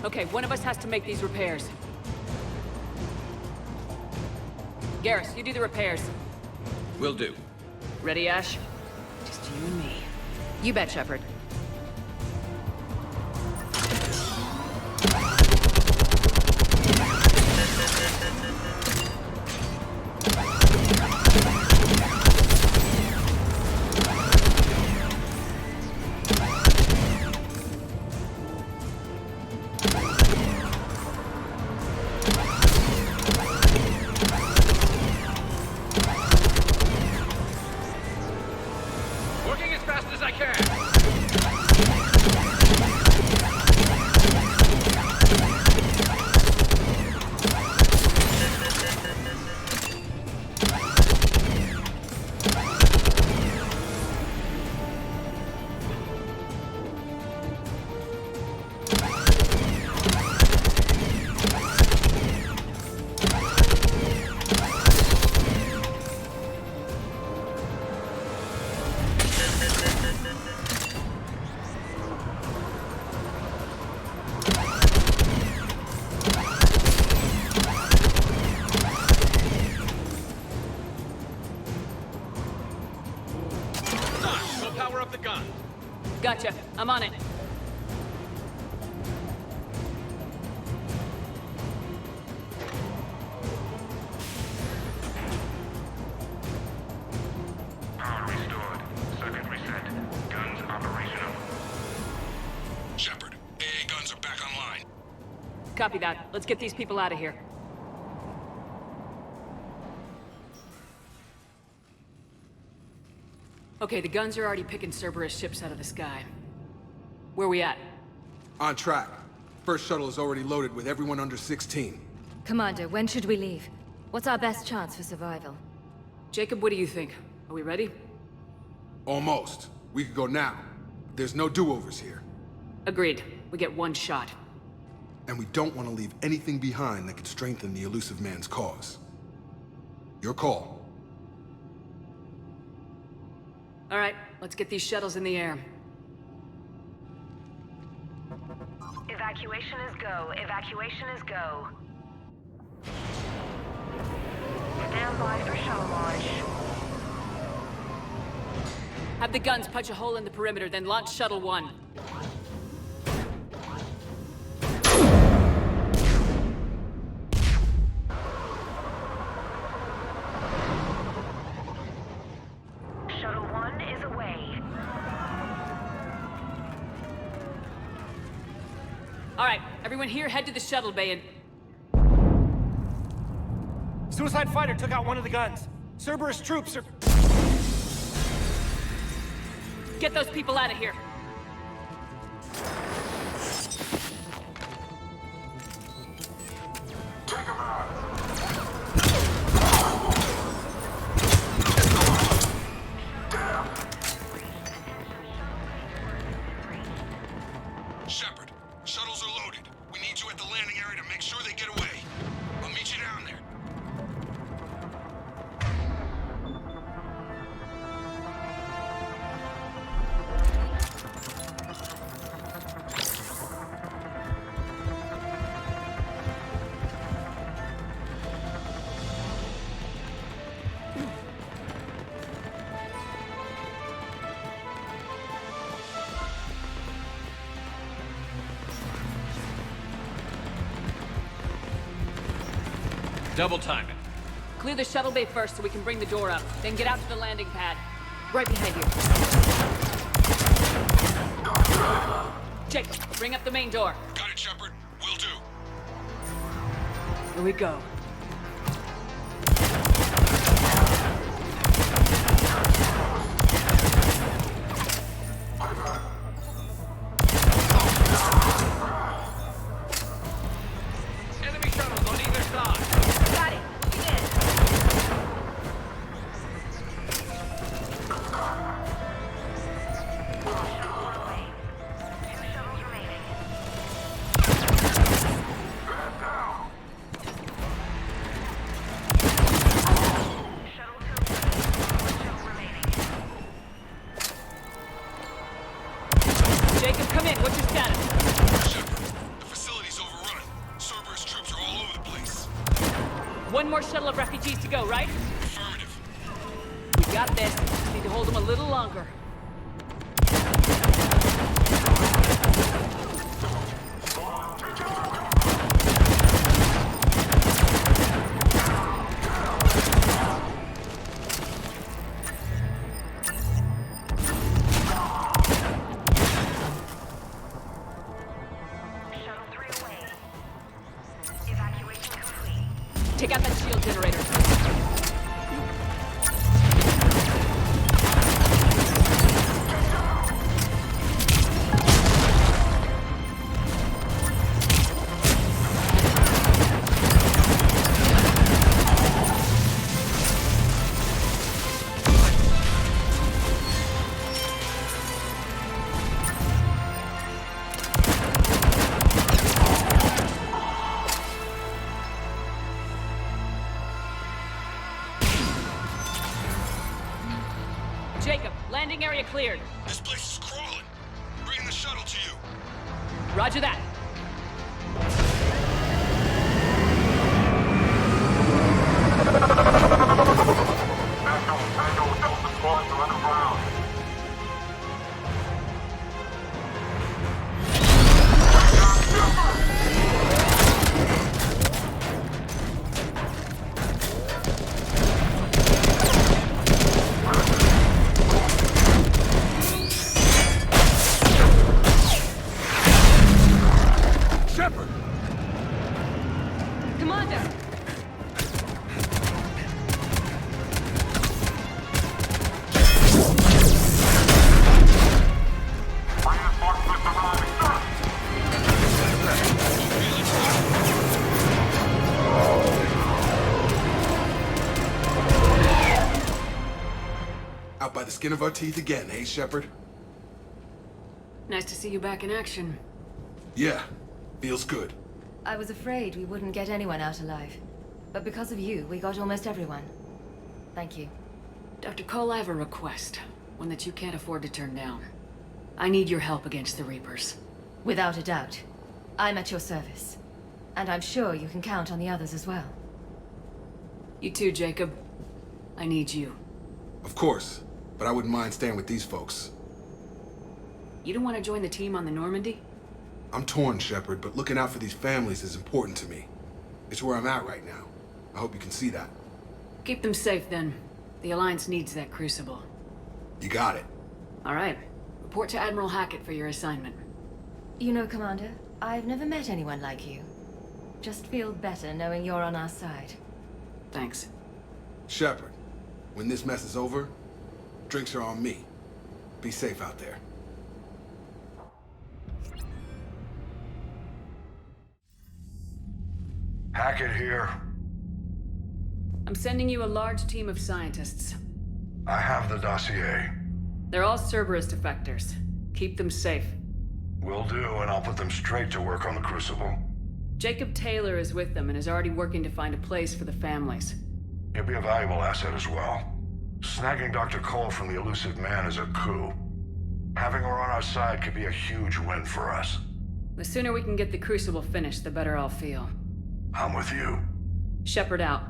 Okay, one of us has to make these repairs. Garrus, you do the repairs. Will do. Ready, Ash? Just you and me. You bet, Shepard. Working as fast as I can. Go power up the gun. Gotcha. I'm on it. Power restored. Circuit reset. Guns operational. Shepard, AA guns are back online. Copy that. Let's get these people out of here. Okay, the guns are already picking Cerberus ships out of the sky. Where we at? On track. First shuttle is already loaded with everyone under 16. Commander, when should we leave? What's our best chance for survival? Jacob, what do you think? Are we ready? Almost. We could go now. There's no do-overs here. Agreed. We get one shot. And we don't want to leave anything behind that could strengthen the elusive man's cause. Your call. All right, let's get these shuttles in the air. Evacuation is go. Evacuation is go. Stand by for shuttle launch. Have the guns punch a hole in the perimeter, then launch Shuttle 1. Shuttle 1 is away. All right, everyone here, head to the shuttle bay and... Suicide fighter took out one of the guns. Cerberus troops are... Get those people out of here. Shepard, shuttles are loaded. We need you at the landing area to make sure they get away. I'll meet you down there. Double time it. Clear the shuttle bay first so we can bring the door up. Then get out to the landing pad. Right behind you. Jake, bring up the main door. Got it, Shepard. Will do. Here we go. Enemy shuttles on either side. Got it. Get in. Two shuttles remaining. Shuttle 2 one shuttle remaining. Jacob, come in. What's your status? Shepard, the facility's One more shuttle of refugees to go, right? Affirmative. We got this. Just need to hold them a little longer. Take out that shield generator. Jacob, landing area cleared. This place is crawling. Bringing the shuttle to you. Roger that. Commander! Out by the skin of our teeth again, eh, Shepard? Nice to see you back in action. Yeah, feels good. I was afraid we wouldn't get anyone out alive. But because of you, we got almost everyone. Thank you. Dr. Cole, I have a request. One that you can't afford to turn down. I need your help against the Reapers. Without a doubt. I'm at your service. And I'm sure you can count on the others as well. You too, Jacob. I need you. Of course, but I wouldn't mind staying with these folks. You don't want to join the team on the Normandy? I'm torn, Shepard, but looking out for these families is important to me. It's where I'm at right now. I hope you can see that. Keep them safe, then. The Alliance needs that crucible. You got it. All right. Report to Admiral Hackett for your assignment. You know, Commander, I've never met anyone like you. Just feel better knowing you're on our side. Thanks. Shepard, when this mess is over, drinks are on me. Be safe out there. Hackett here. I'm sending you a large team of scientists. I have the dossier. They're all Cerberus defectors. Keep them safe. Will do, and I'll put them straight to work on the Crucible. Jacob Taylor is with them and is already working to find a place for the families. He'll be a valuable asset as well. Snagging Dr. Cole from the elusive man is a coup. Having her on our side could be a huge win for us. The sooner we can get the Crucible finished, the better I'll feel. I'm with you. Shepard out.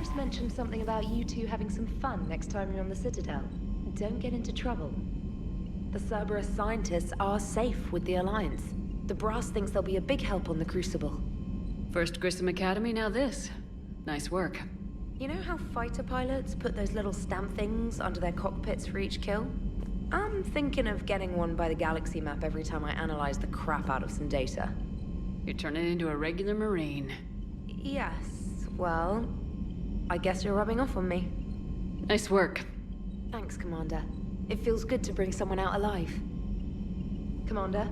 Cerberus mentioned something about you two having some fun next time you're on the Citadel. Don't get into trouble. The Cerberus scientists are safe with the Alliance. The brass thinks they'll be a big help on the Crucible. First Grissom Academy, now this. Nice work. You know how fighter pilots put those little stamp things under their cockpits for each kill? I'm thinking of getting one by the galaxy map every time I analyze the crap out of some data. You're turning into a regular Marine. Yes, well, I guess you're rubbing off on me. Nice work. Thanks, Commander. It feels good to bring someone out alive. Commander,